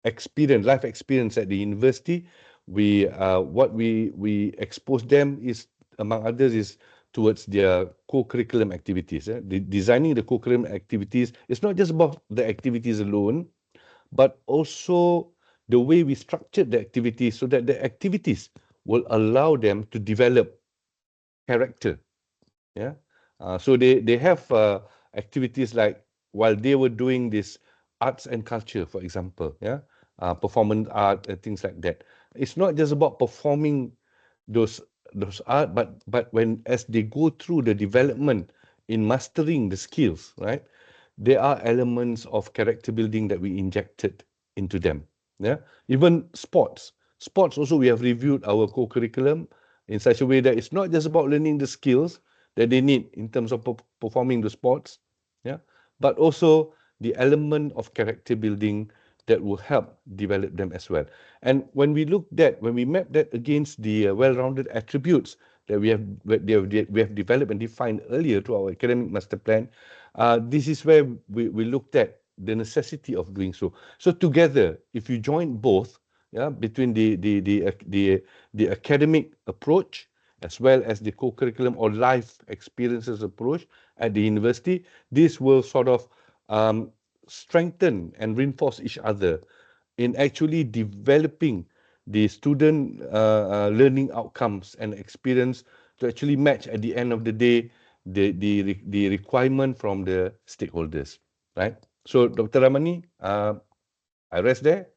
experience, life experience at the university, what we expose them is, among others, is towards their co-curriculum activities. Designing the co-curriculum activities is not just about the activities alone, but also the way we structured the activities so that the activities will allow them to develop character. Yeah, so they have activities like, while they were doing this arts and culture, for example, yeah, performance art and things like that. It's not just about performing those art, but when as they go through the development in mastering the skills, right? There are elements of character building that we injected into them. Yeah, even sports. Sports also, we have reviewed our co-curriculum in such a way that it's not just about learning the skills that they need in terms of performing the sports, yeah, but also the element of character building that will help develop them as well. And when we map that against the well-rounded attributes that we have developed and defined earlier to our academic master plan, this is where we looked at the necessity of doing so. So together, if you join both, yeah, between the academic approach as well as the co-curriculum or life experiences approach at the university, this will sort of strengthen and reinforce each other in actually developing the student learning outcomes and experience to actually match at the end of the day the requirement from the stakeholders, right? So, Dr. Ramani, I rest there.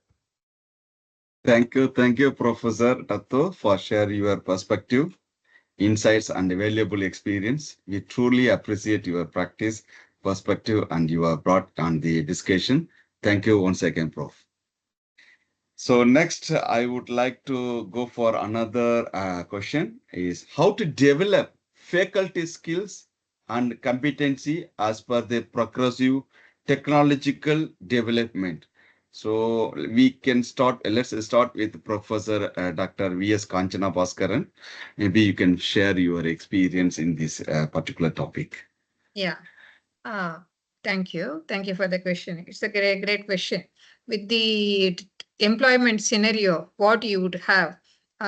Thank you, Professor Tatto, for sharing your perspective, insights, and valuable experience. We truly appreciate your practice, perspective, and your brought on the discussion. Thank you once again, Prof. So next, I would like to go for another question is how to develop faculty skills and competency as per the progressive technological development. So we can start, let's start with Professor Dr. V.S. Kanchana Bhaskaran. Maybe you can share your experience in this particular topic. Yeah. Thank you. Thank you for the question. It's a great question. With the employment scenario, what you would have,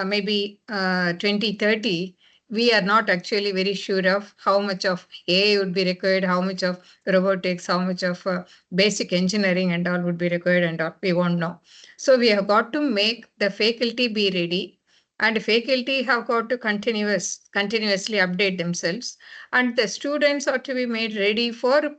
maybe 2030, we are not actually very sure of how much of AI would be required, how much of robotics, how much of basic engineering and all would be required and all. We won't know. So we have got to make the faculty be ready, and faculty have got to continuously update themselves, and the students are to be made ready for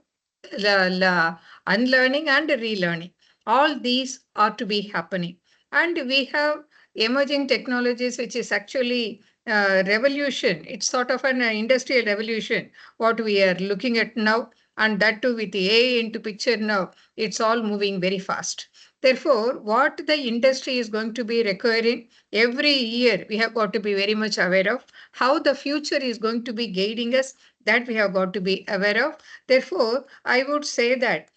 unlearning and relearning. All these are to be happening. And we have emerging technologies, which is actually revolution. It's sort of an industrial revolution, what we are looking at now. And that too with the AI into picture now, it's all moving very fast. Therefore, what the industry is going to be requiring every year, we have got to be very much aware of how the future is going to be guiding us, that we have got to be aware of. Therefore, I would say that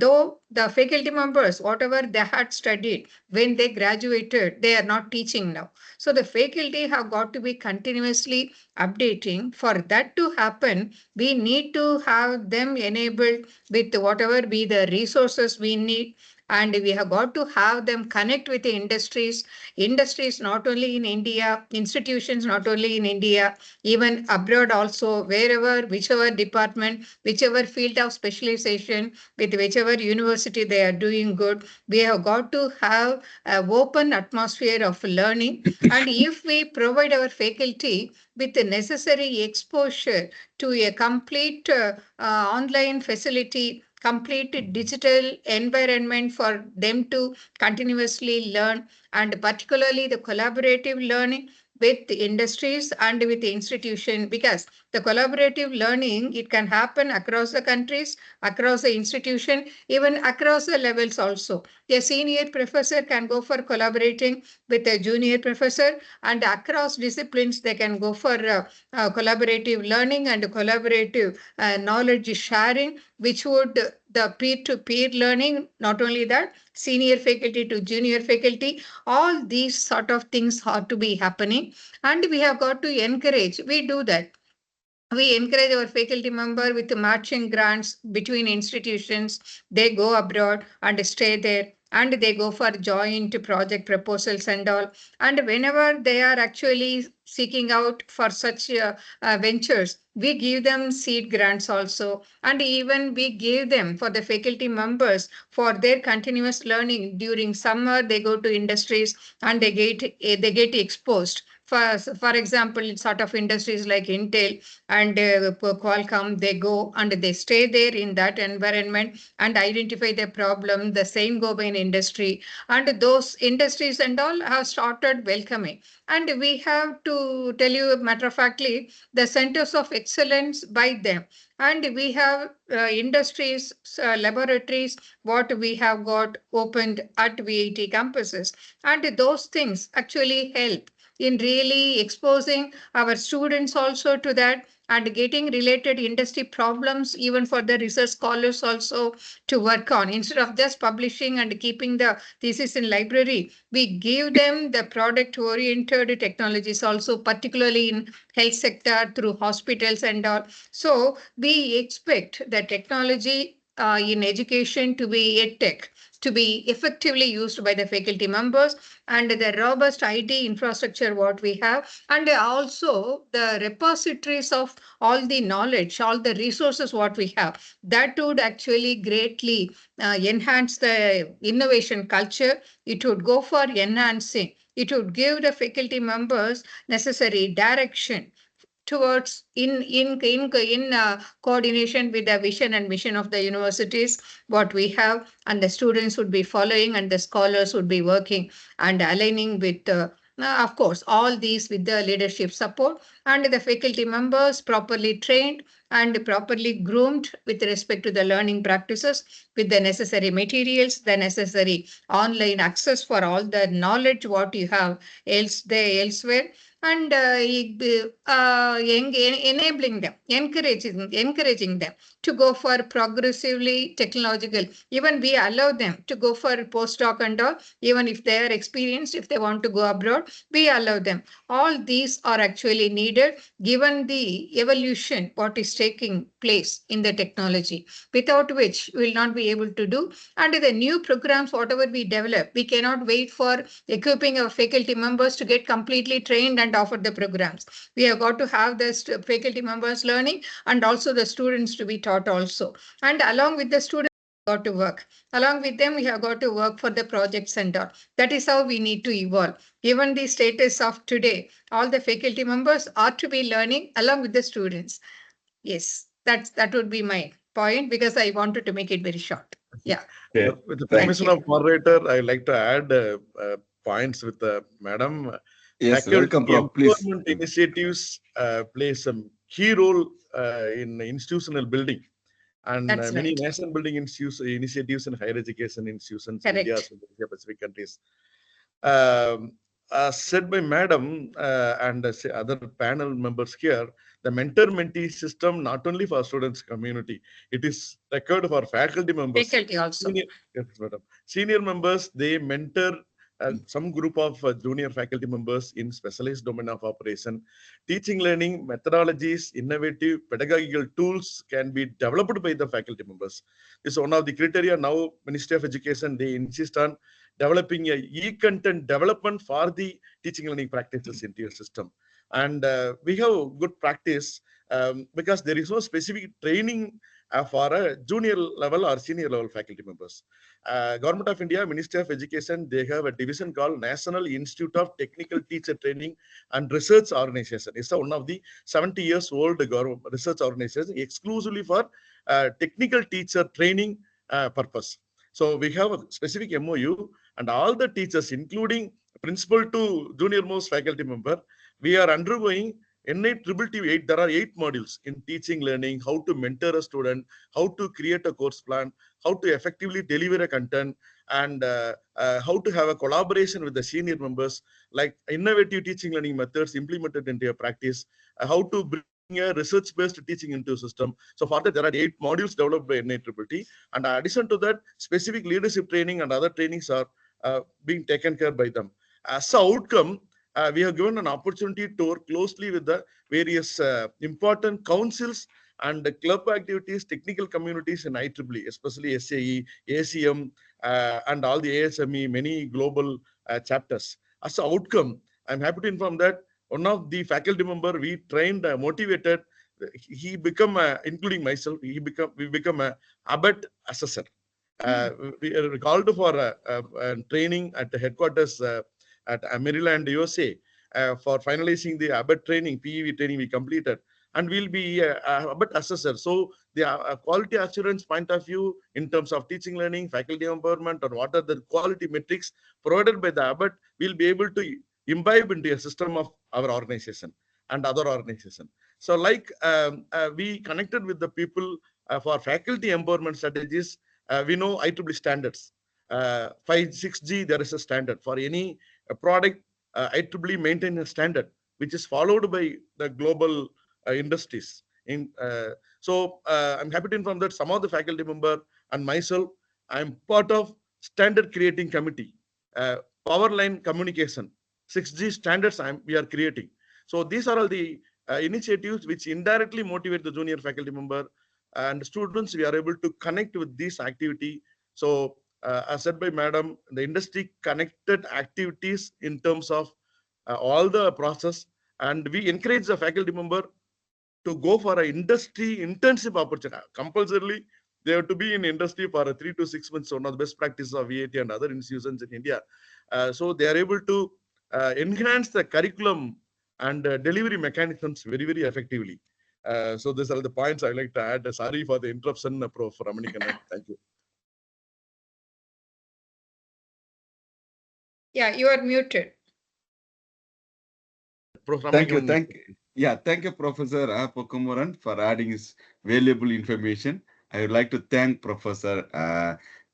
though the faculty members, whatever they had studied when they graduated, they are not teaching now. So the faculty have got to be continuously updating. For that to happen, we need to have them enabled with whatever be the resources we need, and we have got to have them connect with the industries not only in India, institutions not only in India, even abroad also, wherever, whichever department, whichever field of specialization, with whichever university they are doing good. We have got to have an open atmosphere of learning. And if we provide our faculty with the necessary exposure to a complete online facility, complete digital environment for them to continuously learn, and particularly the collaborative learning, with industries and with the institution, because the collaborative learning, it can happen across the countries, across the institution, even across the levels also. A senior professor can go for collaborating with a junior professor, and across disciplines they can go for collaborative learning and collaborative knowledge sharing, which would the peer-to-peer learning. Not only that, senior faculty to junior faculty, all these sort of things ought to be happening, and we have got to encourage. We do that. We encourage our faculty member with matching grants between institutions. They go abroad and stay there, and they go for joint project proposals and all. And whenever they are actually seeking out for such ventures, we give them seed grants also. And even we give them for the faculty members for their continuous learning. During summer, they go to industries and they get exposed. For example, in sort of industries like Intel and Qualcomm, they go and they stay there in that environment and identify the problem. The same go by in industry, and those industries and all have started welcoming. And we have to tell you, matter of factly, the centers of excellence by them. And we have industries, laboratories, what we have got opened at VIT campuses. And those things actually help in really exposing our students also to that, and getting related industry problems even for the research scholars also to work on. Instead of just publishing and keeping the thesis in library, we give them the product oriented technologies also, particularly in health sector through hospitals and all. So we expect the technology in education to be a tech, to be effectively used by the faculty members, and the robust IT infrastructure what we have, and also the repositories of all the knowledge, all the resources what we have, that would actually greatly enhance the innovation culture. It would go for enhancing. It would give the faculty members necessary direction towards in coordination with the vision and mission of the universities what we have, and the students would be following and the scholars would be working and aligning with of course all these with the leadership support, and the faculty members properly trained and properly groomed with respect to the learning practices, with the necessary materials, the necessary online access for all the knowledge what you have elsewhere, and enabling them, encouraging them to go for progressively technological. Even we allow them to go for postdoc and all, even if they are experienced, if they want to go abroad, we allow them. All these are actually needed given the evolution what is taking place in the technology, without which we will not be able to do. And the new programs, whatever we develop, we cannot wait for equipping our faculty members to get completely trained and offer the programs. We have got to have the faculty members learning and also the students to be taught also. And along with the students, got to work. Along with them, we have got to work for the projects and all. That is how we need to evolve. Given the status of today, all the faculty members are to be learning along with the students. Yes, that would be my point, because I wanted to make it very short. Yeah. Okay. With the Thank permission you. of moderator, I like to add points with Madam. Yes, Faculty welcome, Prof. Please. empowerment initiatives play some key role in institutional building, and That's many right. nation building initiatives in higher education institutions in India Correct. and Asia Pacific countries. Um, as said by Madam and other panel members here, the mentor-mentee system not only for students community, it is required for faculty members. Faculty also. Yes, madam. Senior members, they mentor some group of junior faculty members in specialized domain of operation. Teaching learning methodologies, innovative pedagogical tools can be developed by the faculty members. This is one of the criteria now Ministry of Education, they insist on developing a e-content development for the teaching learning practices into your system. And we have good practice because there is no specific training for a junior level or senior level faculty members. Government of India, Ministry of Education, they have a division called National Institute of Technical Teacher Training and Research Organization. It's one of the 70 years old research organization exclusively for technical teacher training purpose. So we have a specific MOU, and all the teachers, including principal to junior most faculty member, we are undergoing IEEE 8. There are 8 modules in teaching, learning, how to mentor a student, how to create a course plan, how to effectively deliver a content, and how to have a collaboration with the senior members, like innovative teaching learning methods implemented into your practice, how to bring a research-based teaching into a system. So for that, there are 8 modules developed by IEEE. And in addition to that, specific leadership training and other trainings are being taken care by them. As an outcome, we have given an opportunity to work closely with the various important councils and the club activities, technical communities in IEEE, especially SAE, ACM, and all the ASME, many global chapters. As an outcome, I'm happy to inform that one of the faculty member we trained, motivated, he become, including myself, we become a ABET assessor. We are called for training at the headquarters at Maryland, USA, for finalizing the ABET training, PEV training we completed, and we'll be ABET assessor. So the quality assurance point of view in terms of teaching, learning, faculty empowerment, or what are the quality metrics provided by the ABET, we'll be able to imbibe into a system of our organization and other organization. So like we connected with the people for faculty empowerment strategies. We know IEEE standards. 6G, there is a standard. For any product, IEEE maintain a standard, which is followed by the global industries. So I'm happy to inform that some of the faculty member and myself, I'm part of standard creating committee. Power line communication, 6G standards we are creating. So these are all the initiatives which indirectly motivate the junior faculty member and students. We are able to connect with this activity. So as said by madam, the industry connected activities in terms of all the process, and we encourage the faculty member to go for an industry intensive opportunity. Compulsorily, they have to be in industry for 3 to 6 months. So one of the best practices of VAT and other institutions in India. So they are able to enhance the curriculum and delivery mechanisms very, very effectively. So these are the points I like to add. Sorry for the interruption, Prof. Ramanikannan. Thank you. Yeah, you are muted. Prof. Thank you. Ramanikannan. Thank you, Professor Pokumaran, for adding his valuable information. I would like to thank Professor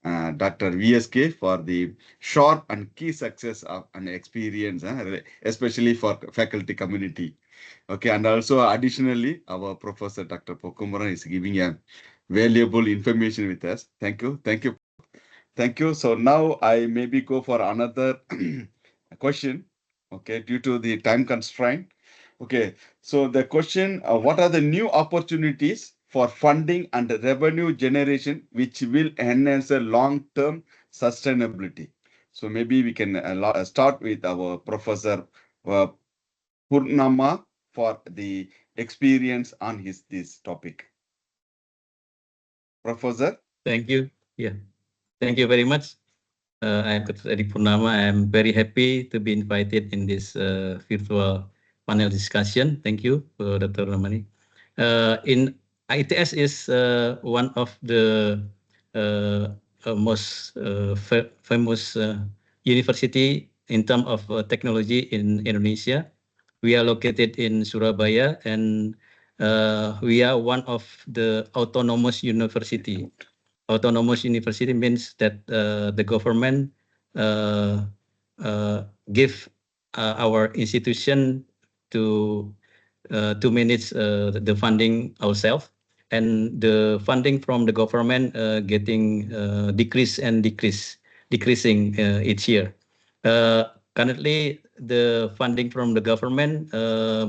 Dr. VSK for the sharp and key success of an experience, especially for faculty community. Okay, and also additionally, our Professor Dr. Pokumaran is giving a valuable information with us. Thank you. Thank you. Thank you. So now I maybe go for another question, okay, due to the time constraint. Okay, so the question, what are the new opportunities for funding and revenue generation which will enhance the long-term sustainability? So maybe we can start with our Professor Purnama for the experience on this topic. Professor? Thank you. Yeah. Thank you very much. I am Dr. Edi Purnama. I am very happy to be invited in this virtual panel discussion. Thank you, Dr. Ramani. In ITS is one of the most famous university in terms of technology in Indonesia. We are located in Surabaya, and we are one of the autonomous university. Autonomous university means that the government give our institution to manage the funding ourselves, and the funding from the government getting decreasing each year. Currently, the funding from the government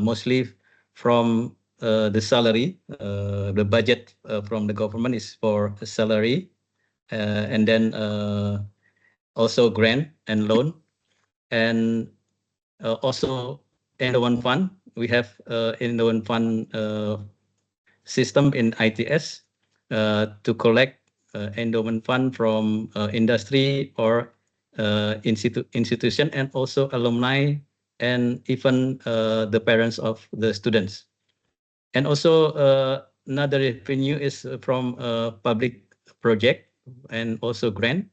mostly from the salary. The budget from the government is for salary, and then also grant and loan, and also endowment fund. We have endowment fund system in ITS to collect endowment fund from industry or institution, and also alumni, and even the parents of the students. And also another revenue is from public project and also grant.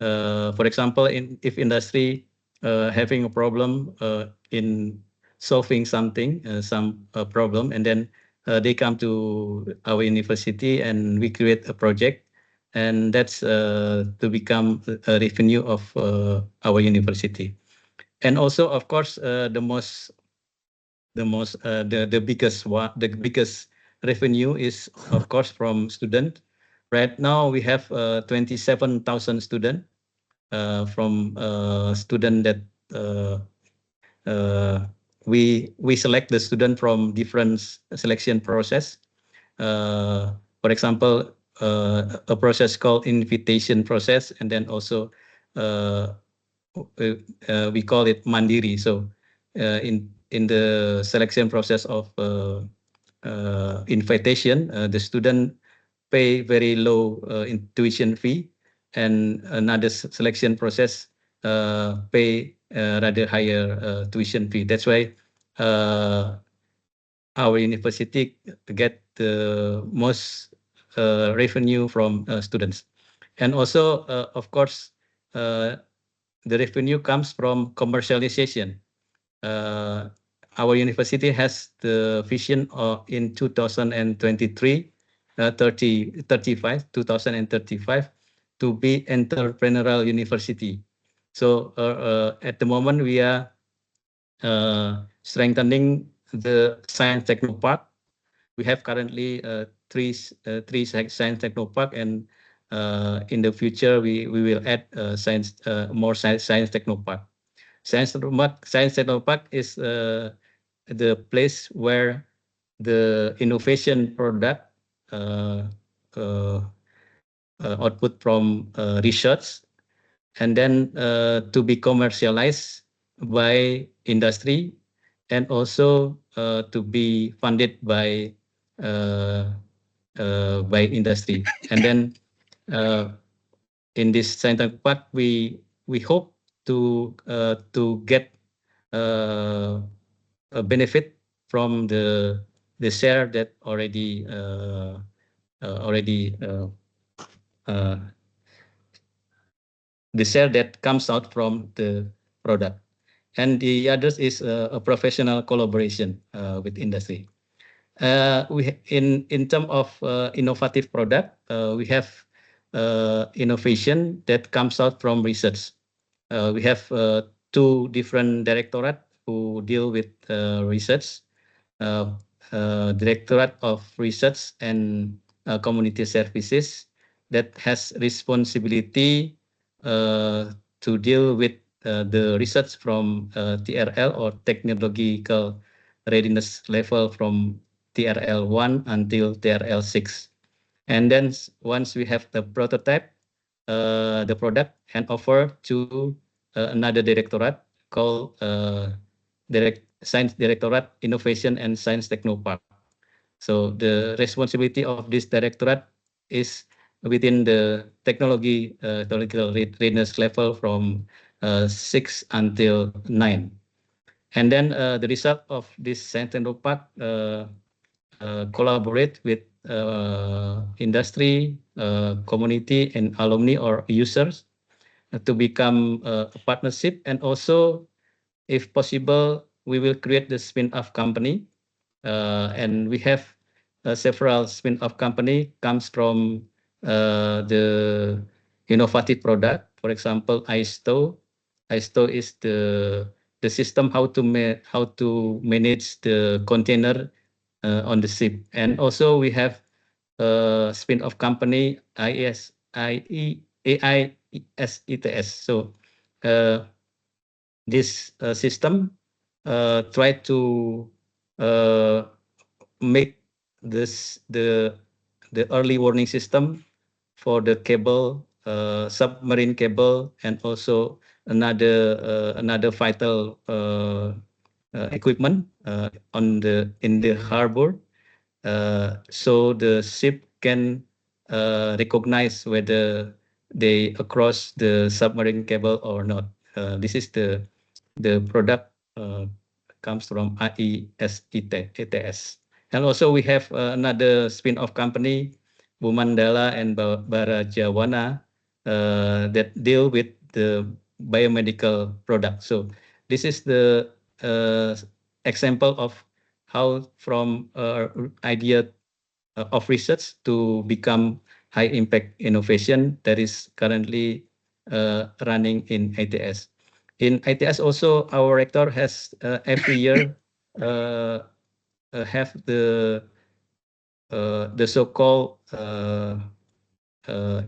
For example, if industry having a problem in solving something, some problem, and then they come to our university and we create a project, and that's to become a revenue of our university. And also, of course, the biggest one, the biggest revenue is of course from student. Right now we have 27,000 student from student that we select the student from different selection process. For example, a process called invitation process, and then also we call it mandiri. So in the selection process of invitation, the student pay very low tuition fee, and another selection process pay rather higher tuition fee. That's why our university get the most revenue from students. And also, of course, the revenue comes from commercialization. Our university has the vision in 2023, 2035 to be entrepreneurial university. So at the moment we are strengthening the science techno park. We have currently three science techno park, and in the future we will add more science techno park. Science techno park is the place where the innovation product uh, uh, output from research, and then to be commercialized by industry, and also to be funded by industry. And then in this scientific part, we hope to get a benefit from the share that already the share that comes out from the product. And the others is a professional collaboration with industry. In terms of innovative product, we have innovation that comes out from research. We have two different directorate who deal with research. Directorate of Research and Community Services that has responsibility to deal with the research from TRL, or technological readiness level, from TRL 1 until TRL 6. And then once we have the prototype, the product hand over to another directorate called Science Directorate Innovation and Science Technopark. So the responsibility of this directorate is within the technological readiness level from 6 until 9. And then the result of this Science Technopark collaborate with industry, community, and alumni or users to become a partnership. And also, if possible, we will create the spin-off company, and we have several spin-off company comes from the innovative product. For example, ISTO. ISTO is the system how to manage the container on the ship. And also we have a spin-off company, AIESETS. So this system try to make the early warning system for the cable, submarine cable, and also another vital equipment in the harbor, so the ship can recognize whether they across the submarine cable or not. This is the product comes from IEEE. And also we have another spin-off company, Bumandala and Barajawana, that deal with the biomedical product. So this is the example of how from idea of research to become high impact innovation that is currently running in ITS. In ITS also, our rector has every year have the so-called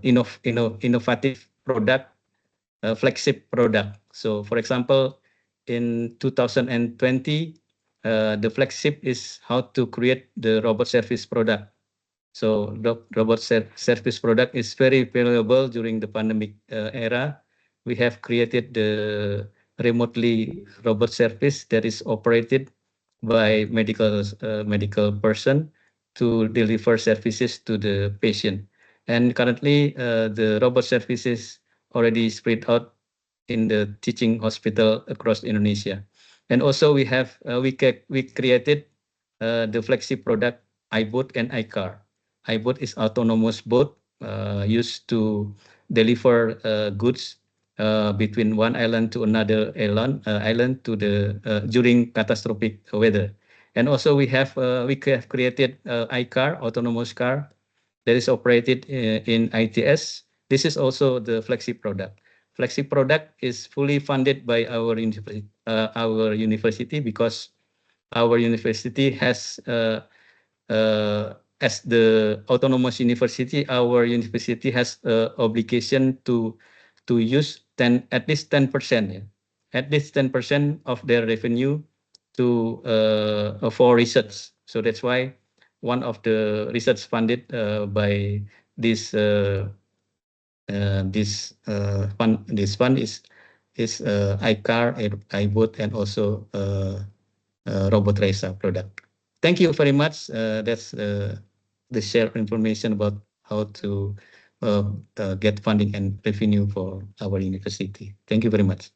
innovative product, flagship product. So, for example, in 2020, the flagship is how to create the robot service product. So, the robot service product is very valuable during the pandemic era. We have created the remotely robot service that is operated by medical person to deliver services to the patient. And currently, the robot services already spread out in the teaching hospital across Indonesia. And also we have we created the flagship product iBoat and iCar. iBoat is autonomous boat used to deliver goods between one island to another island to the during catastrophic weather. And also we have created iCar, autonomous car that is operated in ITS. This is also the flagship product. Flagship product is fully funded by our university because our university has as the autonomous university, our university has obligation to use at least 10%, yeah, at least 10% of their revenue to for research. So that's why one of the research funded by this fund is iCar, iBoat, and also Robot Raisa product. Thank you very much. That's the share information about how to get funding and revenue for our university. Thank you very much.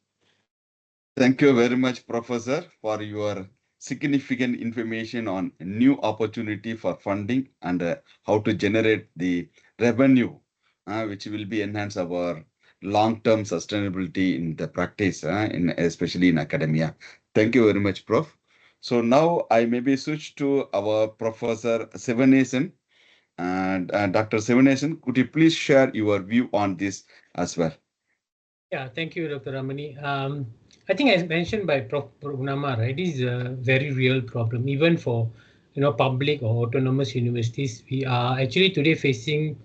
Thank you very much, Professor, for your significant information on new opportunity for funding and how to generate the revenue, which will be enhance our long-term sustainability in the practice, especially in academia. Thank you very much, Prof. So now I maybe switch to our Professor Sivanesan. And Dr. Sivanesan, could you please share your view on this as well? Yeah, thank you, Dr. Ramani. I think as mentioned by Prof. Purnama, right, it is a very real problem. Even for public or autonomous universities, we are actually today facing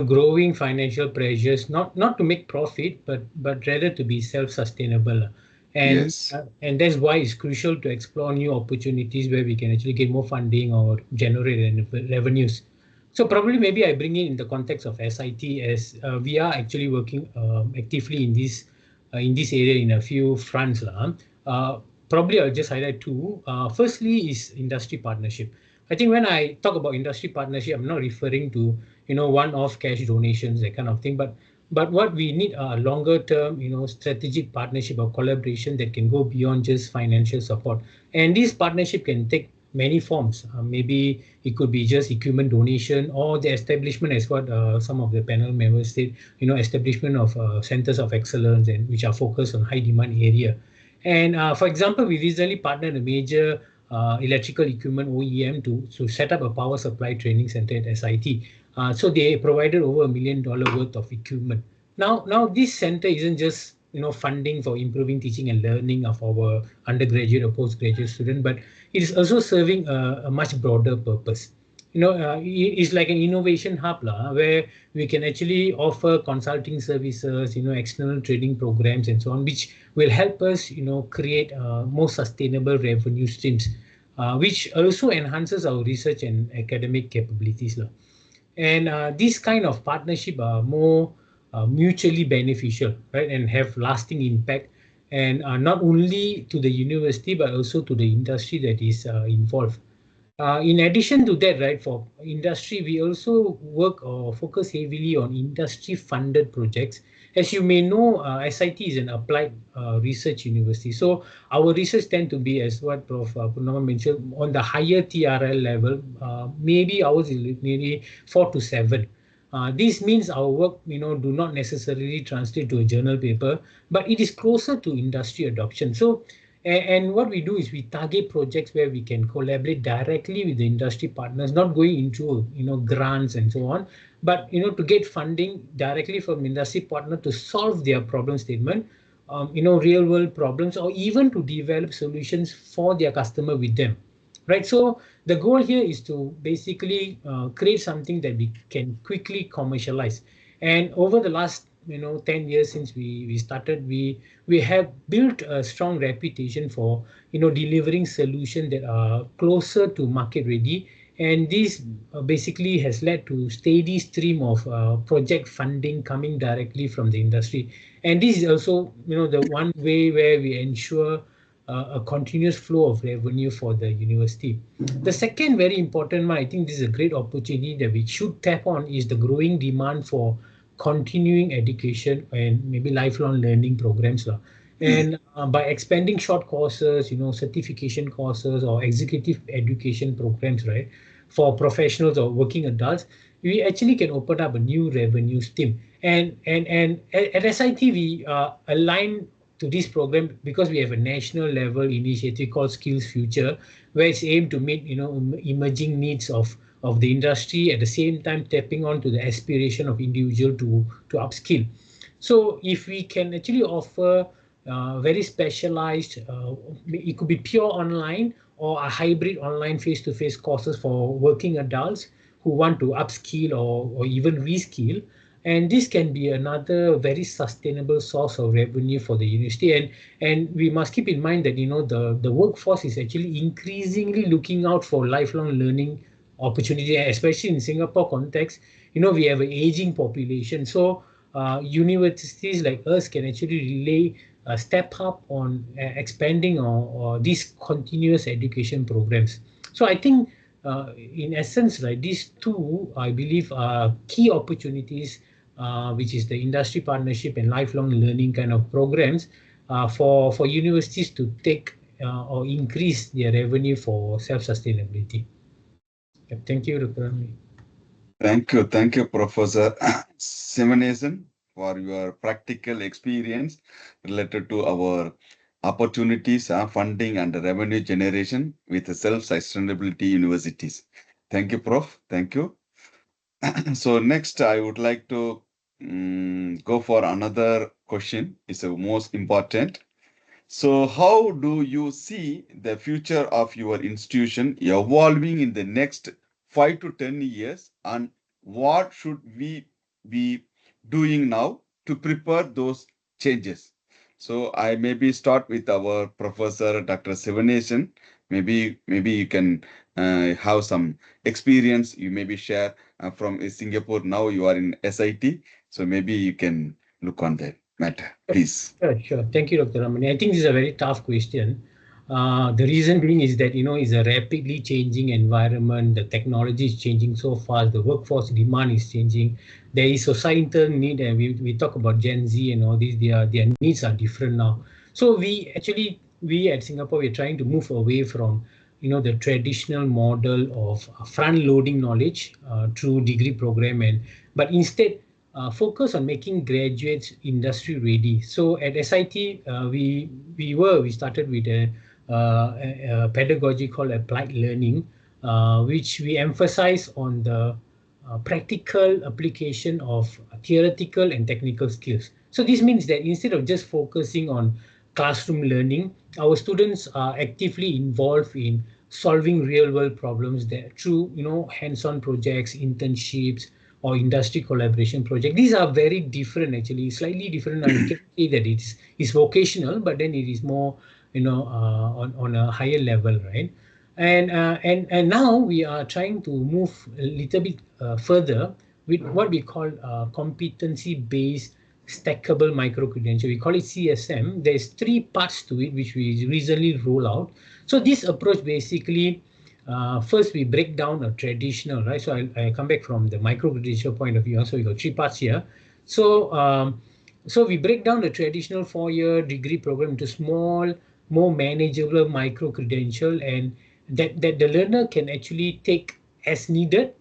growing financial pressures, not to make profit, but rather to be self-sustainable. And Yes. And that's why it's crucial to explore new opportunities where we can actually get more funding or generate revenues. So probably maybe I bring in the context of SIT as we are actually working actively in this area in a few fronts. Probably I'll just highlight two. Firstly is industry partnership. I think when I talk about industry partnership, I'm not referring to one-off cash donations, that kind of thing, but what we need are longer term strategic partnership or collaboration that can go beyond just financial support. And this partnership can take many forms. Maybe it could be just equipment donation or the establishment, as what some of the panel members said, establishment of centers of excellence and which are focused on high demand area. And for example, we recently partnered a major electrical equipment OEM to set up a power supply training center at SIT. So they provided over $1 million worth of equipment. Now this center isn't just funding for improving teaching and learning of our undergraduate or postgraduate student, but it is also serving a much broader purpose. It's like an innovation hub where we can actually offer consulting services, external training programs and so on, which will help us, create more sustainable revenue streams, which also enhances our research and academic capabilities. And this kind of partnership are more mutually beneficial, right, and have lasting impact, and not only to the university but also to the industry that is involved. In addition to that, right, for industry, we also work or focus heavily on industry-funded projects. As you may know, SIT is an applied research university. So our research tend to be, as what Prof. Purnama mentioned, on the higher TRL level. Maybe ours is maybe 4 to 7. This means our work, do not necessarily translate to a journal paper, but it is closer to industry adoption. So And what we do is we target projects where we can collaborate directly with the industry partners, not going into grants and so on, but to get funding directly from industry partner to solve their problem statement, real world problems, or even to develop solutions for their customer with them. Right, so the goal here is to basically create something that we can quickly commercialize. And over the last 10 years since we started, we have built a strong reputation for delivering solutions that are closer to market ready, and this basically has led to steady stream of project funding coming directly from the industry. And this is also the one way where we ensure a continuous flow of revenue for the university. The second very important one, I think this is a great opportunity that we should tap on, is the growing demand for continuing education and maybe lifelong learning programs. And by expanding short courses, certification courses or executive education programs, right, for professionals or working adults, we actually can open up a new revenue stream. And at SIT, we align to this program because we have a national level initiative called Skills Future, where it's aimed to meet emerging needs of the industry, at the same time tapping on to the aspiration of individual to upskill. So if we can actually offer very specialized, it could be pure online or a hybrid online face-to-face courses for working adults who want to upskill or even reskill. And this can be another very sustainable source of revenue for the university. And we must keep in mind that the workforce is actually increasingly looking out for lifelong learning opportunity, especially in Singapore context. We have an aging population, so universities like us can actually relay step up on expanding or these continuous education programs. So I think in essence, right, these two, I believe, are key opportunities, which is the industry partnership and lifelong learning kind of programs for universities to take or increase their revenue for self-sustainability. Thank you, Dr. Ramli. Thank you, Professor Sivanesan, for your practical experience related to our opportunities, funding, and revenue generation with self-sustainability universities. Thank you, Prof. Thank you. So next, I would like to go for another question. It's the most important. So how do you see the future of your institution evolving in the next 5 to 10 years, and what should we be doing now to prepare those changes? So I maybe start with our Professor Dr. Sivanesan. Maybe you can have some experience. You maybe share from Singapore. Now you are in SIT, so maybe you can look on that matter, please. Sure. Thank you, Dr. Ramani. I think this is a very tough question. The reason being is that, it's a rapidly changing environment. The technology is changing so fast. The workforce demand is changing. There is societal need, and we talk about Gen Z and all these. Their needs are different now. So we at Singapore, we're trying to move away from, the traditional model of front-loading knowledge through degree program, but instead focus on making graduates industry ready. So at SIT, we started with a pedagogy called applied learning, which we emphasize on the practical application of theoretical and technical skills. So this means that instead of just focusing on classroom learning, our students are actively involved in solving real-world problems that through hands-on projects, internships, or industry collaboration project. These are very different, actually, slightly different. And we can say that it's vocational, but then it is more, on a higher level, right? And now we are trying to move a little bit further with what we call competency-based stackable micro-credential. We call it CSM. There's 3 parts to it, which we recently roll out. So this approach basically, first we break down a traditional, right? So I come back from the micro-credential point of view. So we got 3 parts here. So we break down the traditional 4-year degree program into small, more manageable micro-credential, and that the learner can actually take as needed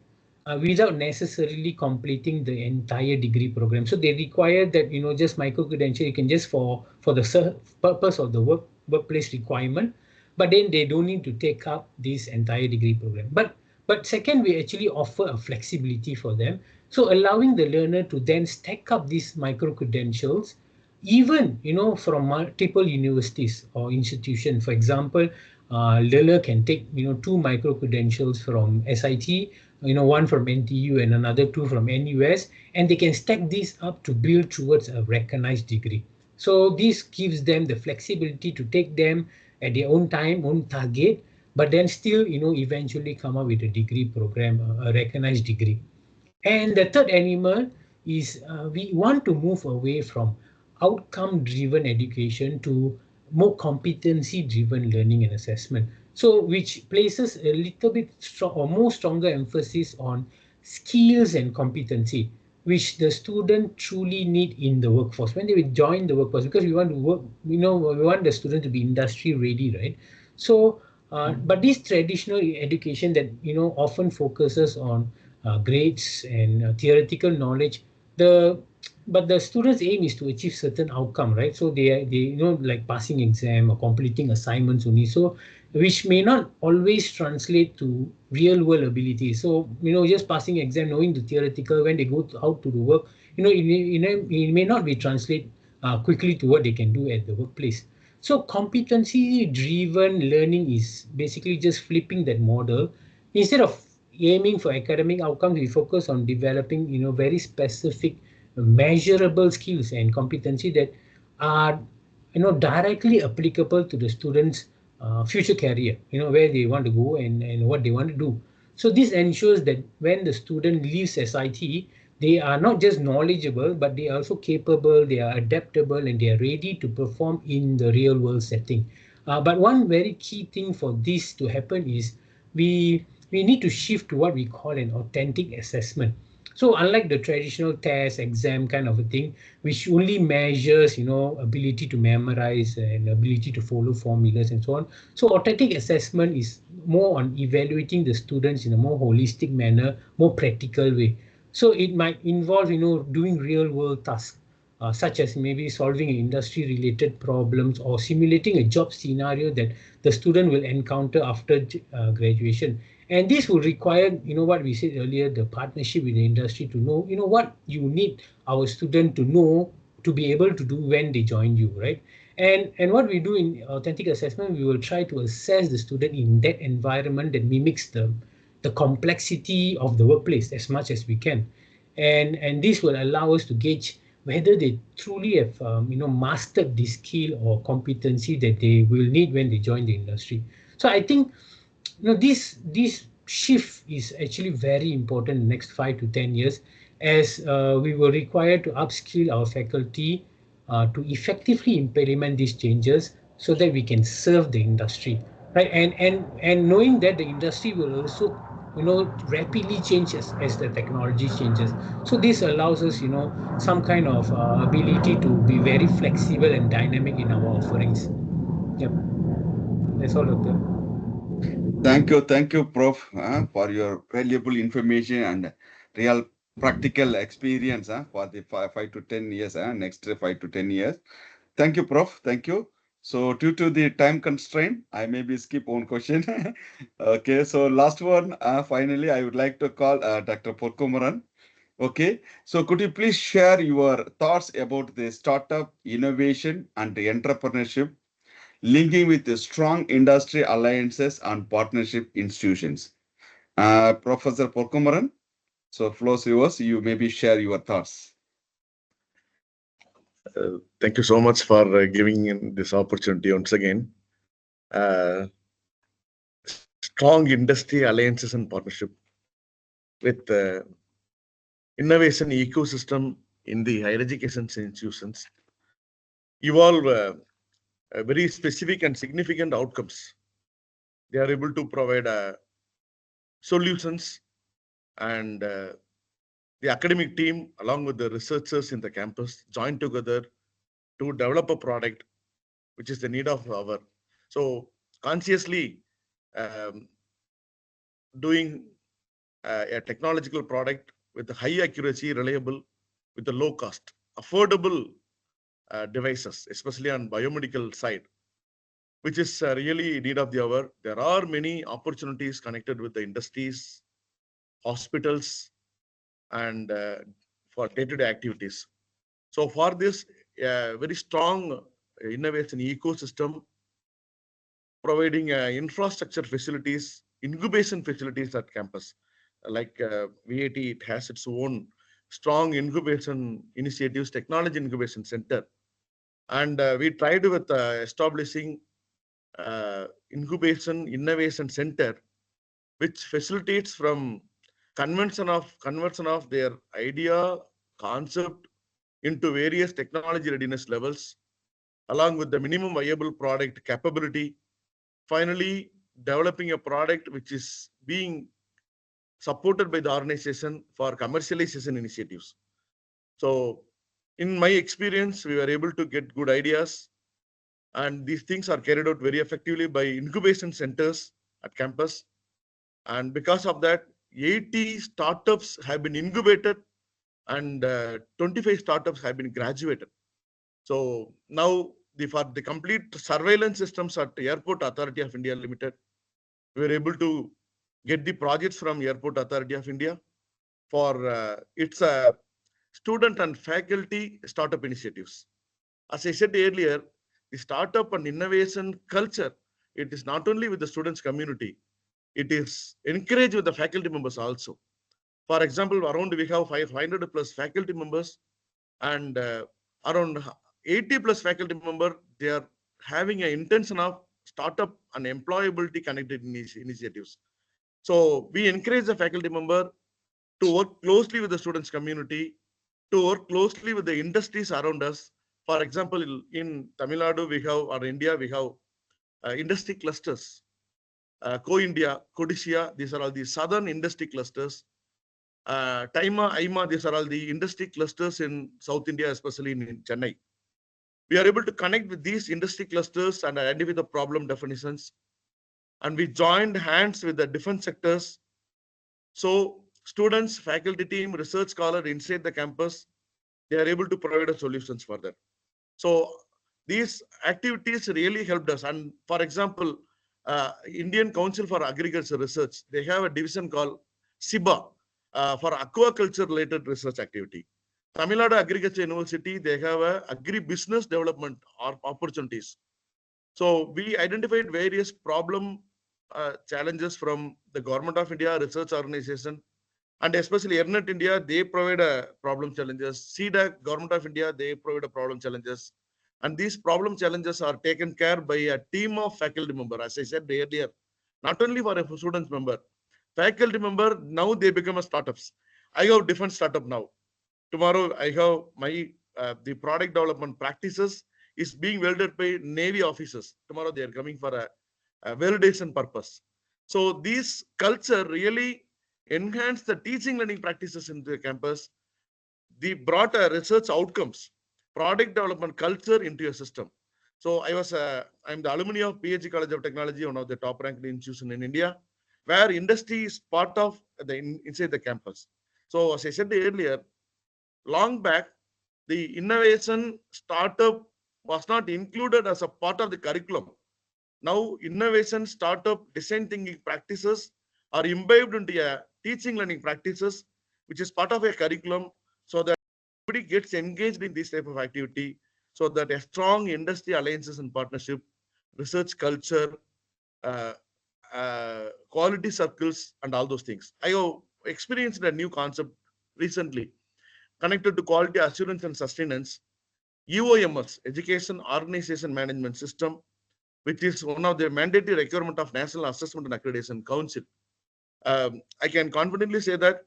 without necessarily completing the entire degree program. So they require that, just micro-credential, you can just for the purpose of the work, workplace requirement, but then they don't need to take up this entire degree program. But second, we actually offer a flexibility for them. So allowing the learner to then stack up these micro credentials, even from multiple universities or institutions. For example, learner can take 2 micro credentials from SIT, one from NTU and another 2 from NUS, and they can stack these up to build towards a recognized degree. So this gives them the flexibility to take them at their own time, own target, but then still eventually come up with a degree program, a recognized degree. And the third element is we want to move away from outcome-driven education to more competency-driven learning and assessment. So which places a little bit or more stronger emphasis on skills and competency, which the student truly need in the workforce when they will join the workforce, because we want to work, we want the student to be industry ready, right? So, but this traditional education that often focuses on grades and theoretical knowledge, but the students' aim is to achieve certain outcome, right? So they like passing exam or completing assignments only. So which may not always translate to real world ability. So just passing exam, knowing the theoretical, when they go out to the work, it may not be translate quickly to what they can do at the workplace. So competency driven learning is basically just flipping that model. Instead of aiming for academic outcomes, we focus on developing very specific measurable skills and competency that are directly applicable to the students future career, where they want to go and what they want to do. So this ensures that when the student leaves SIT, they are not just knowledgeable, but they are also capable, they are adaptable, and they are ready to perform in the real world setting. But one very key thing for this to happen is we need to shift to what we call an authentic assessment. So unlike the traditional test, exam kind of a thing, which only measures, ability to memorize and ability to follow formulas and so on. So authentic assessment is more on evaluating the students in a more holistic manner, more practical way. So it might involve, doing real world tasks, such as maybe solving industry related problems or simulating a job scenario that the student will encounter after graduation. And this will require, what we said earlier, the partnership with the industry to know, what you need our student to know to be able to do when they join you, right? And what we do in authentic assessment, we will try to assess the student in that environment that mimics the complexity of the workplace as much as we can. And this will allow us to gauge whether they truly have mastered this skill or competency that they will need when they join the industry. So I think this shift is actually very important in the next 5 to 10 years, as we will require to upskill our faculty to effectively implement these changes so that we can serve the industry, right? And knowing that the industry will also rapidly change as the technology changes. So this allows us some kind of ability to be very flexible and dynamic in our offerings. Yep, that's all, Doctor. Thank you, Prof, for your valuable information and real practical experience for the 5 to 10 years, next 5 to 10 years. Thank you, Prof. Thank you. So due to the time constraint, I maybe skip one question. Okay, so last one, finally, I would like to call Dr. Porkumaran. Okay, so could you please share your thoughts about the startup innovation and the entrepreneurship linking with the strong industry alliances and partnership institutions? Professor Porkumaran, so floor is yours. You maybe share your thoughts. Thank you so much for giving this opportunity once again. Strong industry alliances and partnership with innovation ecosystem in the higher education institutions evolve very specific and significant outcomes. They are able to provide solutions, and the academic team along with the researchers in the campus join together to develop a product which is the need of our. So consciously doing a technological product with high accuracy, reliable, with a low cost, affordable devices, especially on biomedical side. which is really need of the hour. There are many opportunities connected with the industries, hospitals, and for day-to-day activities. So for this, very strong innovation ecosystem, providing infrastructure facilities, incubation facilities at campus. Like VAT, it has its own strong incubation initiatives, technology incubation center. And we tried with establishing incubation innovation center, which facilitates from conversion of their idea, concept into various technology readiness levels, along with the minimum viable product capability. Finally, developing a product which is being supported by the organization for commercialization initiatives. So in my experience, we were able to get good ideas, and these things are carried out very effectively by incubation centers at campus. And because of that, 80 startups have been incubated and 25 startups have been graduated. So now for the complete surveillance systems at Airport Authority of India Limited, we were able to get the projects from Airport Authority of India for its student and faculty startup initiatives. As I said earlier, the startup and innovation culture, it is not only with the students community, it is encouraged with the faculty members also. For example, around we have 500 plus faculty members, and around 80 plus faculty member, they are having an intention of startup and employability connected initiatives. So we encourage the faculty member to work closely with the students community, to work closely with the industries around us. For example, in Tamil Nadu, we have, or India, we have industry clusters. Co-India, Codicea, these are all the southern industry clusters. Taima, Aima, these are all the industry clusters in South India, especially in Chennai. We are able to connect with these industry clusters and identify the problem definitions. And we joined hands with the different sectors. So students, faculty team, research scholar inside the campus, they are able to provide solutions for that. So these activities really helped us. And for example, Indian Council for Agriculture Research, they have a division called SIBA for aquaculture related research activity. Tamil Nadu Agriculture University, they have a agri-business development opportunities. So we identified various problem challenges from the Government of India research organization, and especially ERNET India, they provide a problem challenges. CDAC, Government of India, they provide a problem challenges. And these problem challenges are taken care by a team of faculty member. As I said earlier, not only for a student member, faculty member, now they become a startups. I have different startup now. Tomorrow I have my, the product development practices is being welded by Navy officers. Tomorrow they are coming for a validation purpose. So this culture really enhanced the teaching learning practices in the campus. They brought research outcomes, product development culture into a system. So I'm the alumni of PH College of Technology, one of the top ranked institutions in India, where industry is part of inside the campus. So as I said earlier, long back, the innovation startup was not included as a part of the curriculum. Now, innovation, startup, design thinking practices are imbibed into a teaching learning practices, which is part of a curriculum, so that everybody gets engaged in this type of activity, so that a strong industry alliances and partnership, research culture, quality circles, and all those things. I have experienced a new concept recently connected to quality assurance and sustenance. UOMS, Education Organization Management System, which is one of the mandatory requirement of National Assessment and Accreditation Council. I can confidently say that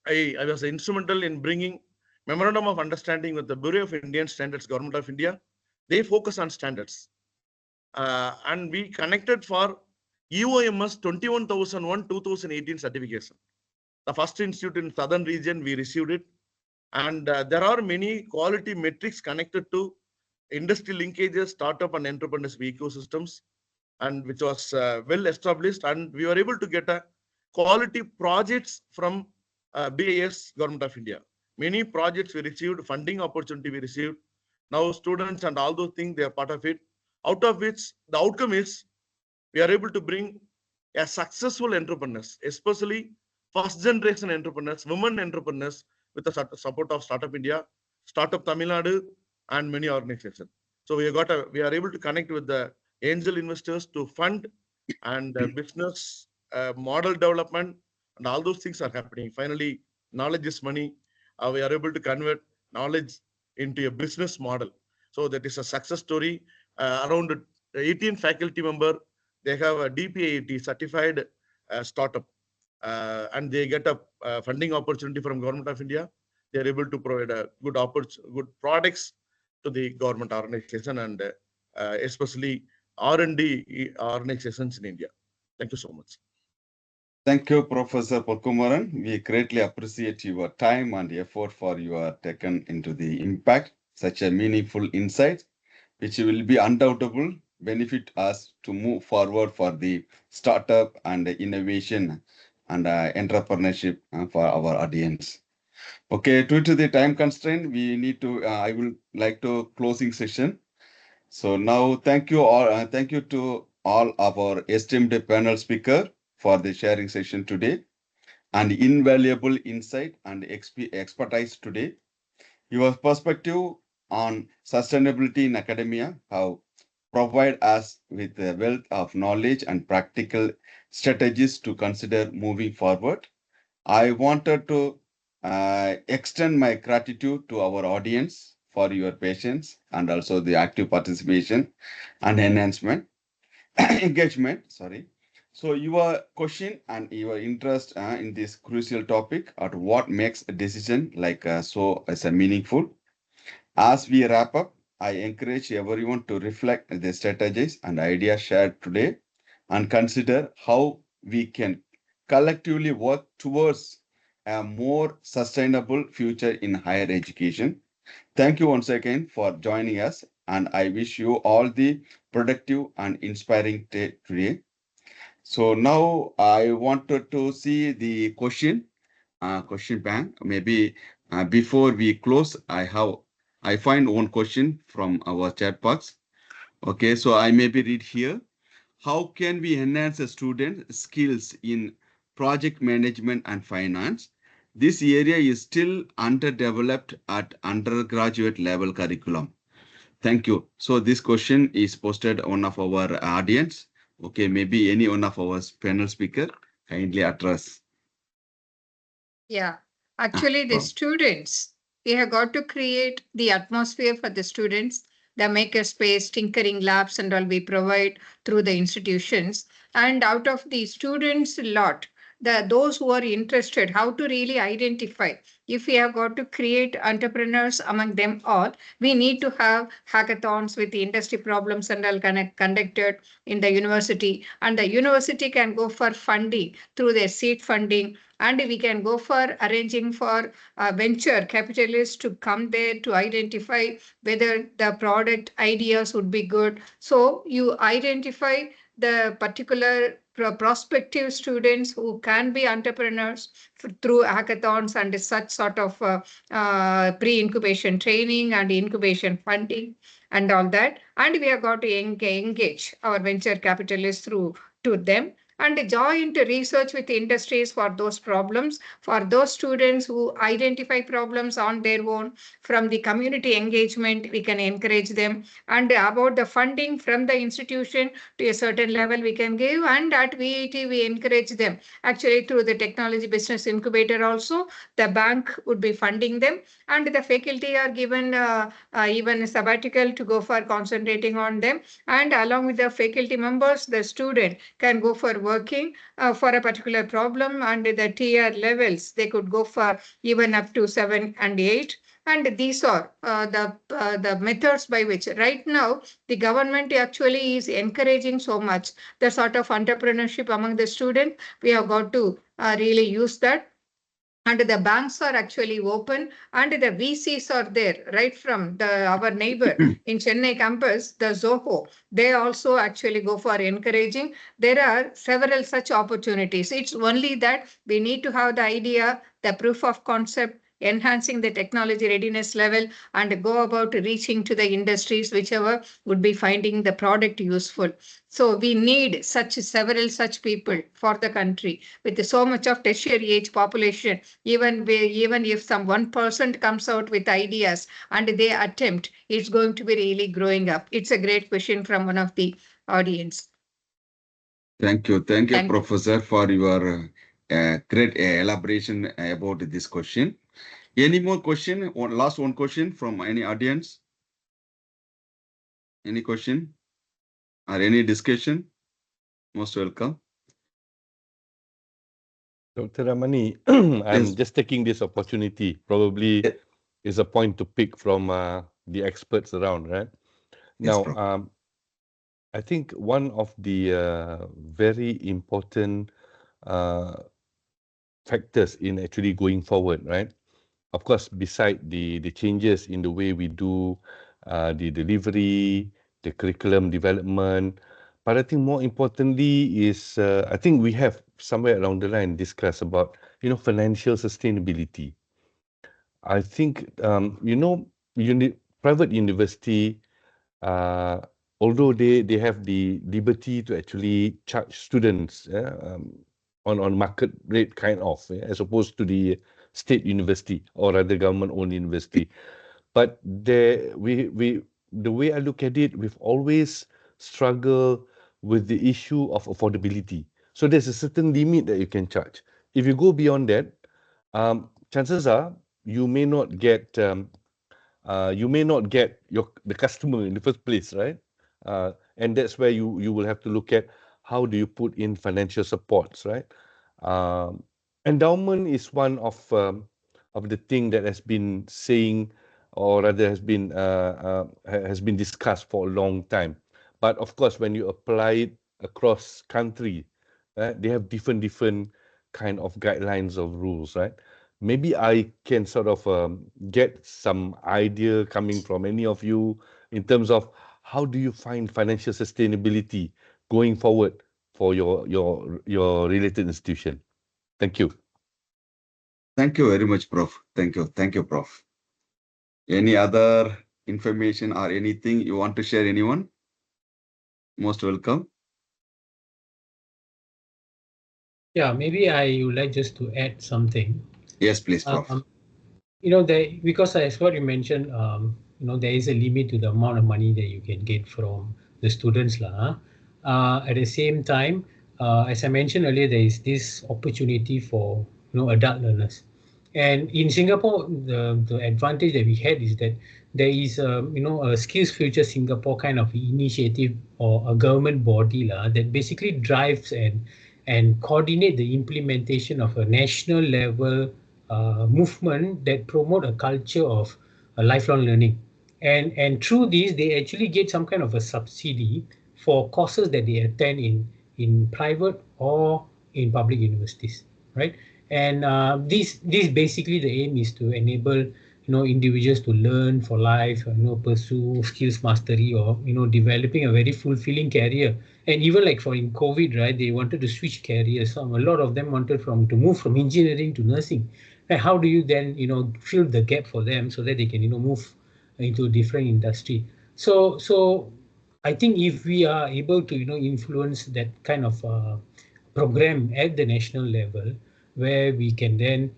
I was instrumental in bringing memorandum of understanding with the Bureau of Indian Standards, Government of India. They focus on standards. And we connected for UOMS 21001 2018 certification. The first institute in southern region, we received it. And there are many quality metrics connected to industry linkages, startup and entrepreneurship ecosystems, and which was well established. And we were able to get a quality projects from BIS, Government of India. Many projects we received, funding opportunity we received. Now students and all those things, they are part of it. out of which the outcome is we are able to bring a successful entrepreneurs, especially first generation entrepreneurs, women entrepreneurs, with the support of Startup India, Startup Tamil Nadu, and many organizations. So we are able to connect with the angel investors to fund and business model development, and all those things are happening. Finally, knowledge is money. We are able to convert knowledge into a business model. So that is a success story. Around 18 faculty member, they have a DPAET certified startup, and they get a funding opportunity from Government of India. They are able to provide a good products to the government organization and especially R&D organizations in India. Thank you so much. Thank you, Professor Pokumaran. We greatly appreciate your time and effort for your taken into the impact, such a meaningful insight, which will be undoubtable benefit us to move forward for the startup and innovation and entrepreneurship for our audience. Okay, due to the time constraint, we need to, I will like to closing session. So now thank you all, thank you to all our esteemed panel speaker for the sharing session today and invaluable insight and expertise today. Your perspective on sustainability in academia have provide us with a wealth of knowledge and practical strategies to consider moving forward. I wanted to extend my gratitude to our audience for your patience and also the active participation and enhancement engagement. Sorry. So your question and your interest in this crucial topic are what makes a decision like so as a meaningful. As we wrap up, I encourage everyone to reflect the strategies and ideas shared today and consider how we can collectively work towards a more sustainable future in higher education. Thank you once again for joining us, and I wish you all the productive and inspiring day today. So now I wanted to see the question bank. Maybe before we close, I find one question from our chat box. Okay, so I maybe read here. How can we enhance a student skills in project management and finance? This area is still underdeveloped at undergraduate level curriculum. Thank you. So this question is posted on one of our audience. Okay, maybe any one of our panel speaker kindly address. Yeah, actually the students, we have got to create the atmosphere for the students, the maker space, tinkering labs and all we provide through the institutions. And out of the students lot, those who are interested, how to really identify. If we have got to create entrepreneurs among them all, we need to have hackathons with the industry problems and all conducted in the university. And the university can go for funding through their seed funding, and we can go for arranging for venture capitalists to come there to identify whether the product ideas would be good. So you identify the particular prospective students who can be entrepreneurs through hackathons and such sort of pre-incubation training and incubation funding and all that. And we have got to engage our venture capitalists through to them and joint research with industries for those problems, for those students who identify problems on their own. From the community engagement, we can encourage them. And about the funding from the institution to a certain level we can give, and at VET we encourage them. Actually, through the technology business incubator also, the bank would be funding them, and the faculty are given even a sabbatical to go for concentrating on them. And along with the faculty members, the student can go for working for a particular problem, and the tier levels, they could go for even up to 7 and 8. And these are the methods by which right now the government actually is encouraging so much the sort of entrepreneurship among the students. We have got to really use that. And the banks are actually open, and the VCs are there right from our neighbor in Chennai campus, the Zoho. They also actually go for encouraging. There are several such opportunities. It's only that we need to have the idea, the proof of concept, enhancing the technology readiness level and go about reaching to the industries whichever would be finding the product useful. So we need several such people for the country with so much of tertiary age population. Even if some 1% comes out with ideas and they attempt, it's going to be really growing up. It's a great question from one of the audience. Thank you, Thank- Professor, for your great elaboration about this question. Any more question? Last one question from any audience? Any question or any discussion? Most welcome. Dr. Ramani, I'm Yes. just taking this opportunity. Probably Yeah. is a point to pick from the experts around, right? Yes, Now, Prof. I think one of the very important factors in actually going forward, right? Of course, beside the changes in the way we do the delivery, the curriculum development, but I think more importantly is I think we have somewhere along the line discussed about financial sustainability. I think private university, uh, although they have the liberty to actually charge students on market rate kind of, as opposed to the state university or rather government-owned university. But the way I look at it, we've always struggled with the issue of affordability. So there's a certain limit that you can charge. If you go beyond that, chances are you may not get the customer in the first place, right? And that's where you will have to look at how do you put in financial supports, right? Endowment is one of the thing that has been saying, or rather has been discussed for a long time. But of course, when you apply it across country, they have different kind of guidelines of rules, right? Maybe I can sort of get some idea coming from any of you in terms of how do you find financial sustainability going forward for your related institution. Thank you. Thank you very much, Prof. Thank you, Prof. Any other information or anything you want to share, anyone? Most welcome. Yeah, maybe I would like just to add something. Yes, please, Prof. Because as what you mentioned, there is a limit to the amount of money that you can get from the students. At the same time, as I mentioned earlier, there is this opportunity for adult learners. And in Singapore, the advantage that we had is that there is a Skills Future Singapore kind of initiative or a government body that basically drives and coordinate the implementation of a national level movement that promote a culture of lifelong learning. And through this, they actually get some kind of a subsidy for courses that they attend in private or in public universities, right? And this basically the aim is to enable individuals to learn for life, pursue skills mastery, or developing a very fulfilling career. And even like for in COVID, right, they wanted to switch careers. So a lot of them wanted to move from engineering to nursing. And how do you then fill the gap for them so that they can move into a different industry? So I think if we are able to influence that kind of program at the national level, where we can then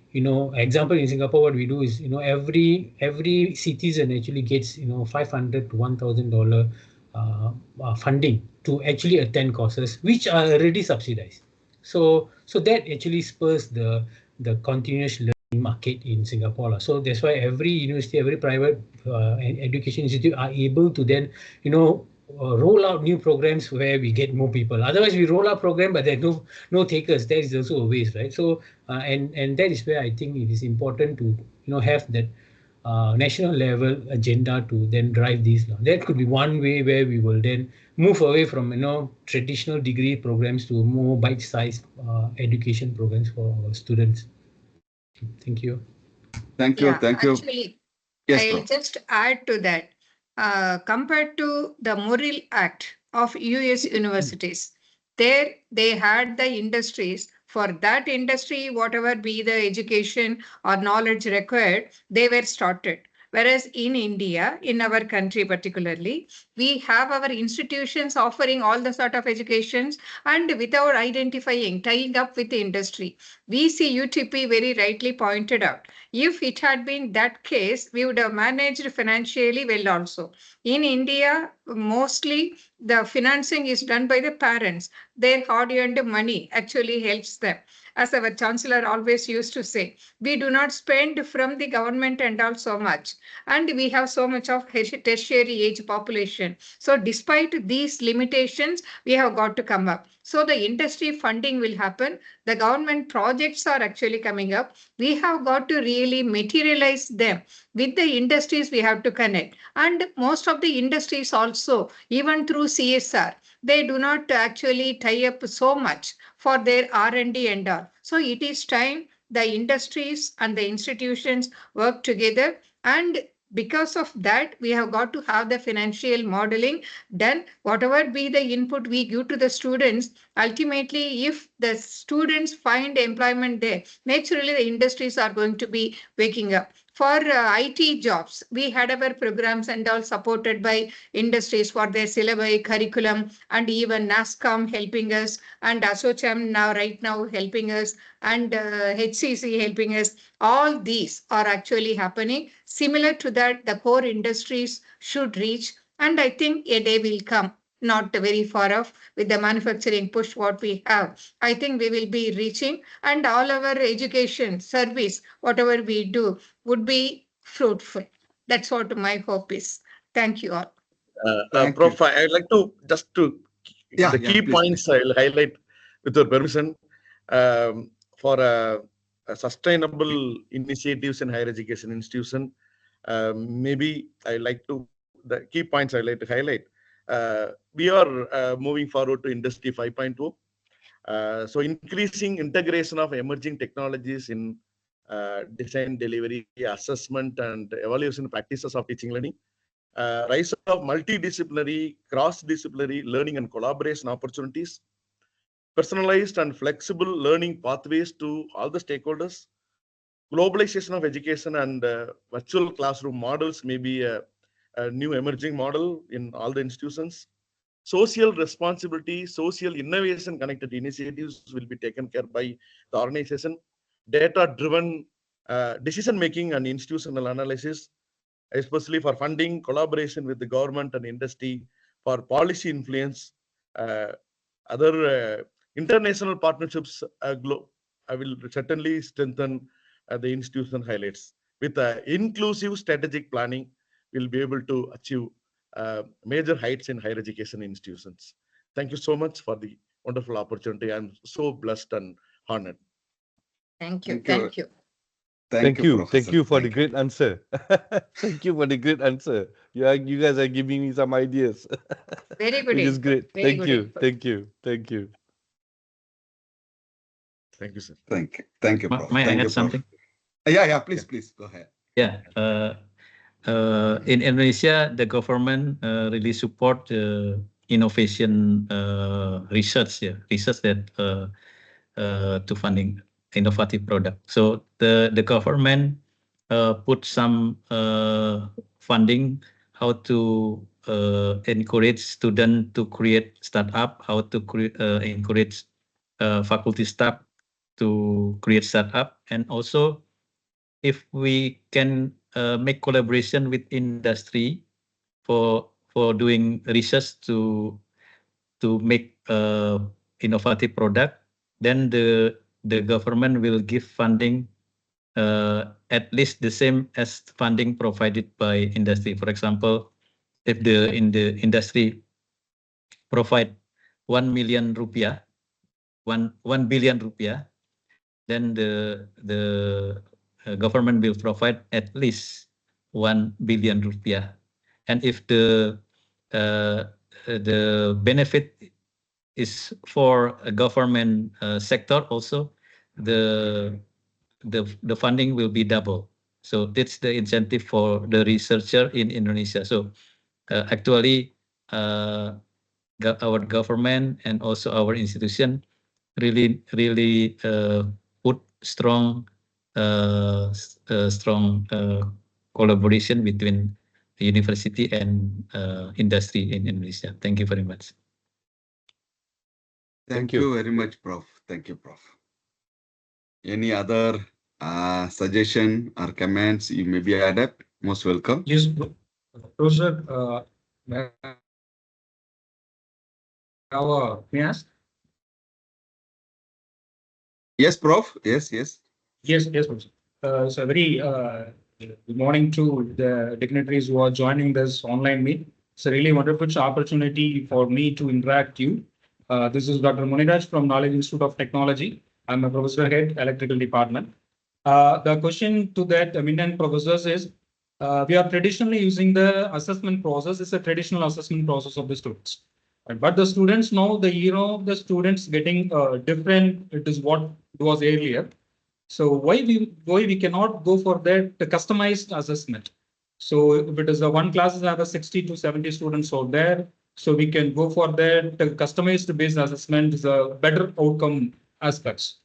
example in Singapore, what we do is every citizen actually gets $500 to $1,000 funding to actually attend courses which are already subsidized. So that actually spurs the continuous learning market in Singapore. So that's why every university, every private education institute are able to then roll out new programs where we get more people. Otherwise, we roll out program, but there are no takers. That is also a waste, right? So and that is where I think it is important to have that national level agenda to then drive these. That could be one way where we will then move away from traditional degree programs to more bite-sized education programs for our students. Thank you. Thank you. Actually, Yes, I'll Prof. just add to that. Compared to the Morrill Act of US universities, there they had the industries For that industry, whatever be the education or knowledge required, they were started. Whereas in India, in our country particularly, we have our institutions offering all the sort of educations and without identifying, tying up with the industry. We see UTP very rightly pointed out. If it had been that case, we would have managed financially well also. In India, mostly the financing is done by the parents. Their hard-earned money actually helps them. As our chancellor always used to say, we do not spend from the government and all so much. And we have so much of tertiary age population. So despite these limitations, we have got to come up. So the industry funding will happen. The government projects are actually coming up. We have got to really materialize them. With the industries, we have to connect. And most of the industries also, even through CSR, they do not actually tie up so much for their R&D and all. So it is time the industries and the institutions work together, and because of that, we have got to have the financial modeling done. Whatever be the input we give to the students, ultimately, if the students find employment there, naturally the industries are going to be waking up. For IT jobs, we had our programs and all supported by industries for their syllabi, curriculum, and even NASCOM helping us, and ASOCHAM now right now helping us, and HCC helping us. All these are actually happening. Similar to that, the core industries should reach, and I think a day will come, not very far off, with the manufacturing push what we have. I think we will be reaching, and all our education, service, whatever we do, would be fruitful. That's what my hope is. Thank you all. Thank you. Prof, I'd like to just to the key please, points I'll highlight with your permission. For a sustainable initiatives in higher education institution, maybe I like to the key points I like to highlight. We are moving forward to Industry 5.0. So increasing integration of emerging technologies in design, delivery, assessment, and evaluation practices of teaching learning. Rise of multidisciplinary, cross-disciplinary learning and collaboration opportunities. Personalized and flexible learning pathways to all the stakeholders. Globalization of education and virtual classroom models may be a new emerging model in all the institutions. Social responsibility, social innovation connected initiatives will be taken care by the organization. Data-driven decision-making and institutional analysis, especially for funding, collaboration with the government and industry, for policy influence, other international partnerships. I will certainly strengthen the institution highlights. With inclusive strategic planning, we'll be able to achieve major heights in higher education institutions. Thank you so much for the wonderful opportunity. I'm so blessed and honored. Thank you. Thank you. Thank you. Thank you. Professor. Thank you for the Thank great answer. Thank you for the great answer. You guys are giving me some ideas, Very good which is input. great. Very Thank good you. input. Thank you. Thank you. Thank you, sir. Thank you, Prof. May I Thank add you, Prof. something? Yeah, please go ahead. Yeah. In Indonesia, the government really support innovation research, research that to funding innovative product. So the government put some funding how to encourage students to create startup, how to encourage faculty staff to create startup, and also if we can make collaboration with industry for doing research to make innovative product, then the government will give funding at least the same as funding provided by industry. For example, if the industry provide 1 million rupiah, 1 billion rupiah, then the government will provide at least 1 billion rupiah. And if the benefit is for a government sector also, the funding will be double. So that's the incentive for the researcher in Indonesia. So actually our government and also our institution really put strong collaboration between the university and industry in Indonesia. Thank you very much. Thank you very much, Prof. Thank you, Prof. Any other suggestion or comments you may be added? Most welcome. Yes, Professor, may I ask? Yes, Prof. Yes. Yes, Professor. So very good morning to the dignitaries who are joining this online meet. It's a really wonderful opportunity for me to interact you. This is Dr. Muniraj from Knowledge Institute of Technology. I'm a professor head, electrical department. The question to that eminent professors is, we are traditionally using the assessment process. It's a traditional assessment process of the students. But the students know the era of the students getting different. It is what it was earlier. So why we cannot go for that the customized assessment? So if it is a one class have a 60 to 70 students out there, so we can go for that. The customized based assessment is a better outcome aspects.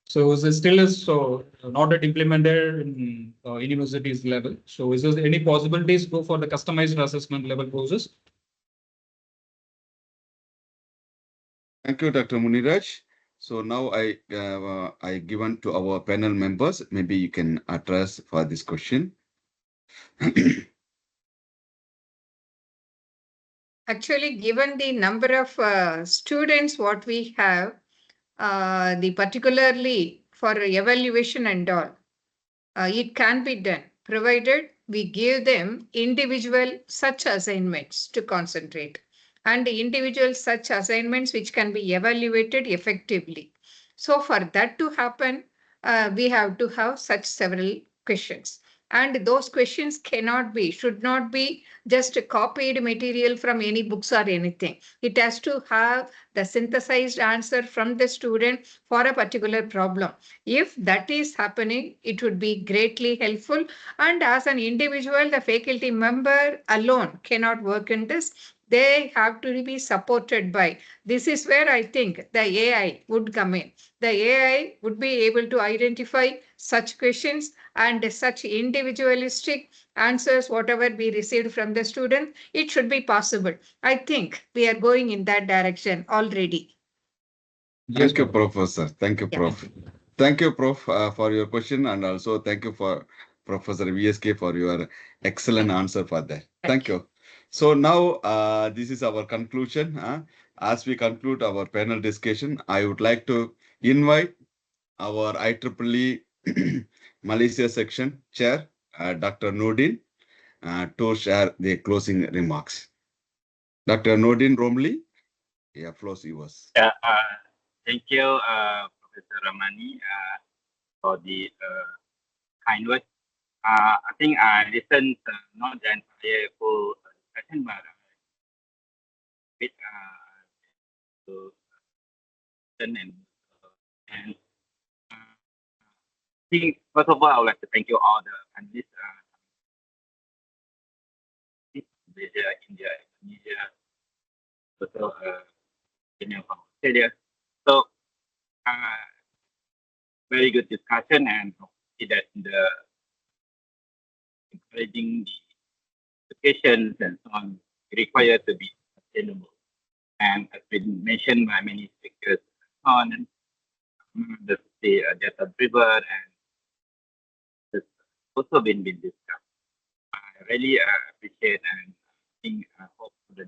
So is it still is so not yet implemented in universities level. So is there any possibilities go for the customized assessment level process? Thank you, Dr. Muniraj. So now I given to our panel members. Maybe you can address for this question. Actually, given the number of students what we have, the particularly for evaluation and all, it can be done, provided we give them individual such assignments to concentrate and individual such assignments which can be evaluated effectively. So for that to happen, we have to have such several questions. And those questions should not be just copied material from any books or anything. It has to have the synthesized answer from the student for a particular problem. If that is happening, it would be greatly helpful. And as an individual, the faculty member alone cannot work in this. They have to be supported by. This is where I think the AI would come in. The AI would be able to identify such questions and such individualistic answers, whatever we received from the student. It should be possible. I think we are going in that direction already. Yes, thank you, Professor. Thank you, Prof. Yeah. Thank you, Prof, for your question, and also thank you for Professor VSK for your excellent answer for that. Thank you. So now this is our conclusion. As we conclude our panel discussion, I would like to invite our IEEE Malaysia Section Chair, Dr. Nordin, to share the closing remarks. Dr. Nordin Romli, yeah, floor is yours. Yeah, thank you, Professor Ramani, for the kind words. I think I listened not the entire full discussion, but bit to listen and I think first of all, I would like to thank you all the panelists, Malaysia, India, Indonesia, also from Australia. So very good discussion, and hopefully that the encouraging the education and so on required to be sustainable. And has been mentioned by many speakers on the data driven, and this also been discussed. I really appreciate and think hope for the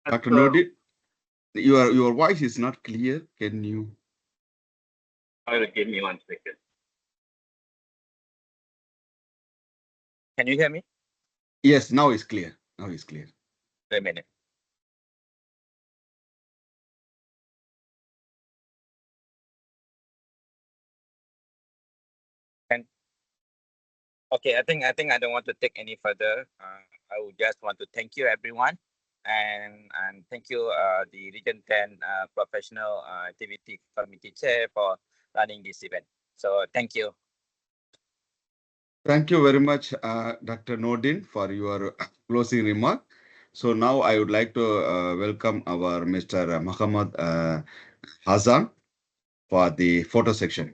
Dr. Nodi, your voice is not clear. Can you? Give me 1 second. Can you hear me? Yes, now it's clear. Now it's clear. Wait a minute. And okay, I think I don't want to take any further. I would just want to thank you, everyone, and thank you, the Region 10 Professional Activity Committee Chair for running this event. So thank you. Thank you very much, Dr. Nordin, for your closing remark. So now I would like to welcome our Mr. Muhammad Hazan for the photo section.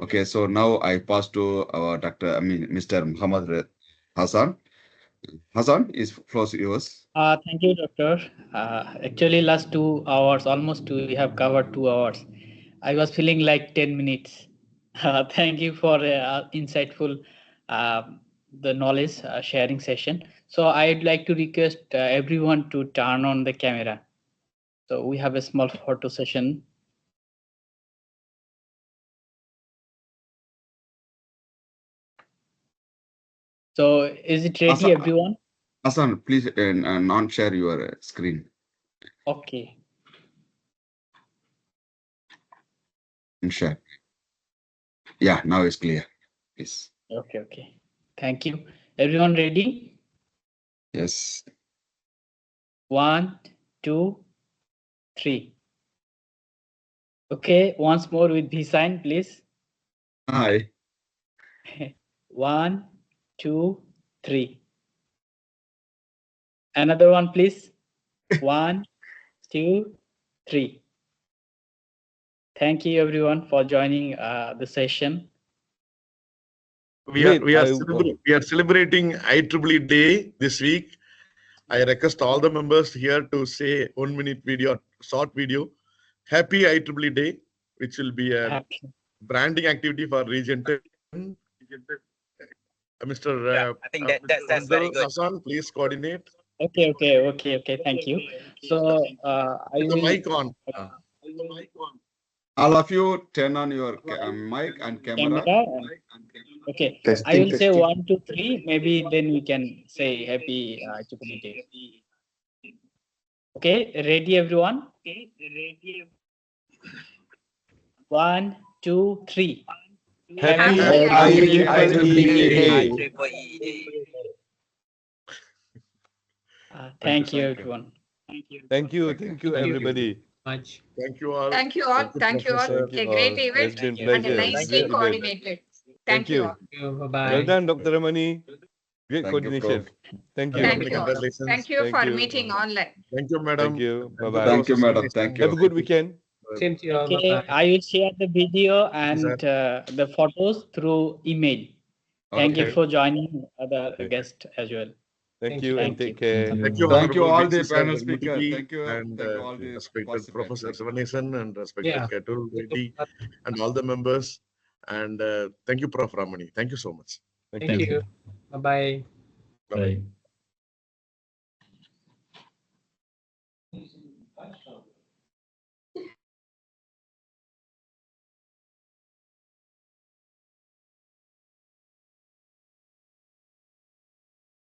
Okay, so now I pass to our Mr. Muhammad Hassan. Hassan, is floor yours. Thank you, Doctor. Actually, last 2 hours, almost two, we have covered 2 hours. I was feeling like 10 minutes. Thank you for insightful the knowledge sharing session. So I'd like to request everyone to turn on the camera. So we have a small photo session. So is it ready, Hassan, everyone? Hassan, please non-share your screen. Okay. And share. Yeah, now it's clear. Yes. Okay. Thank you. Everyone ready? Yes. 1, 2, 3. Okay, once more with V sign, please. Hi. 1, 2, 3. Another one, please. 1, 2, 3. Thank you, everyone, for joining the session. We are celebrating IEEE Day this week. I request all the members here to say 1 minute video, short video. Happy IEEE Day, which will be a branding activity for Region 10. Mr. I think that's very good. Hassan, please coordinate. Okay. Thank you. So I The will. mic on. All of you turn on your mic and camera. Okay. I will say 1, 2, 3. Maybe then we can say happy IEEE Day. Okay, ready, everyone? 1, 2, 3. Happy IEEE Day. Thank you, everyone. Thank you, everybody. Much. Thank you all. Thank you all. Thank you all. Thank you A great all. event It's been and a pleasure. nicely Great event. coordinated. Thank you all. Bye-bye. Well done, Dr. Ramani. Great Thank you, coordination. Prof. Thank you. Thank you. Congratulations. Thank you Thank for you. meeting online. Thank you, madam. Thank you. And Bye-bye. Thank you, madam. Nice Thank time. Have a good weekend. Same to you all. Okay, Bye-bye. I will share the video and sir. the photos through email. Thank you Okay. for joining other Okay. guests as well. Thank you and Thank take you. care. Thank you, Thank you, Honorable all the VC, sir, panel speakers. Murthy, Thank you. and Thank you, all the respected participants. Professor Sivanesan and respected Yeah. Ketul Reddy and all the members. And thank you, Prof. Ramani. Thank you so much. Thank you. Bye-bye. Bye-bye.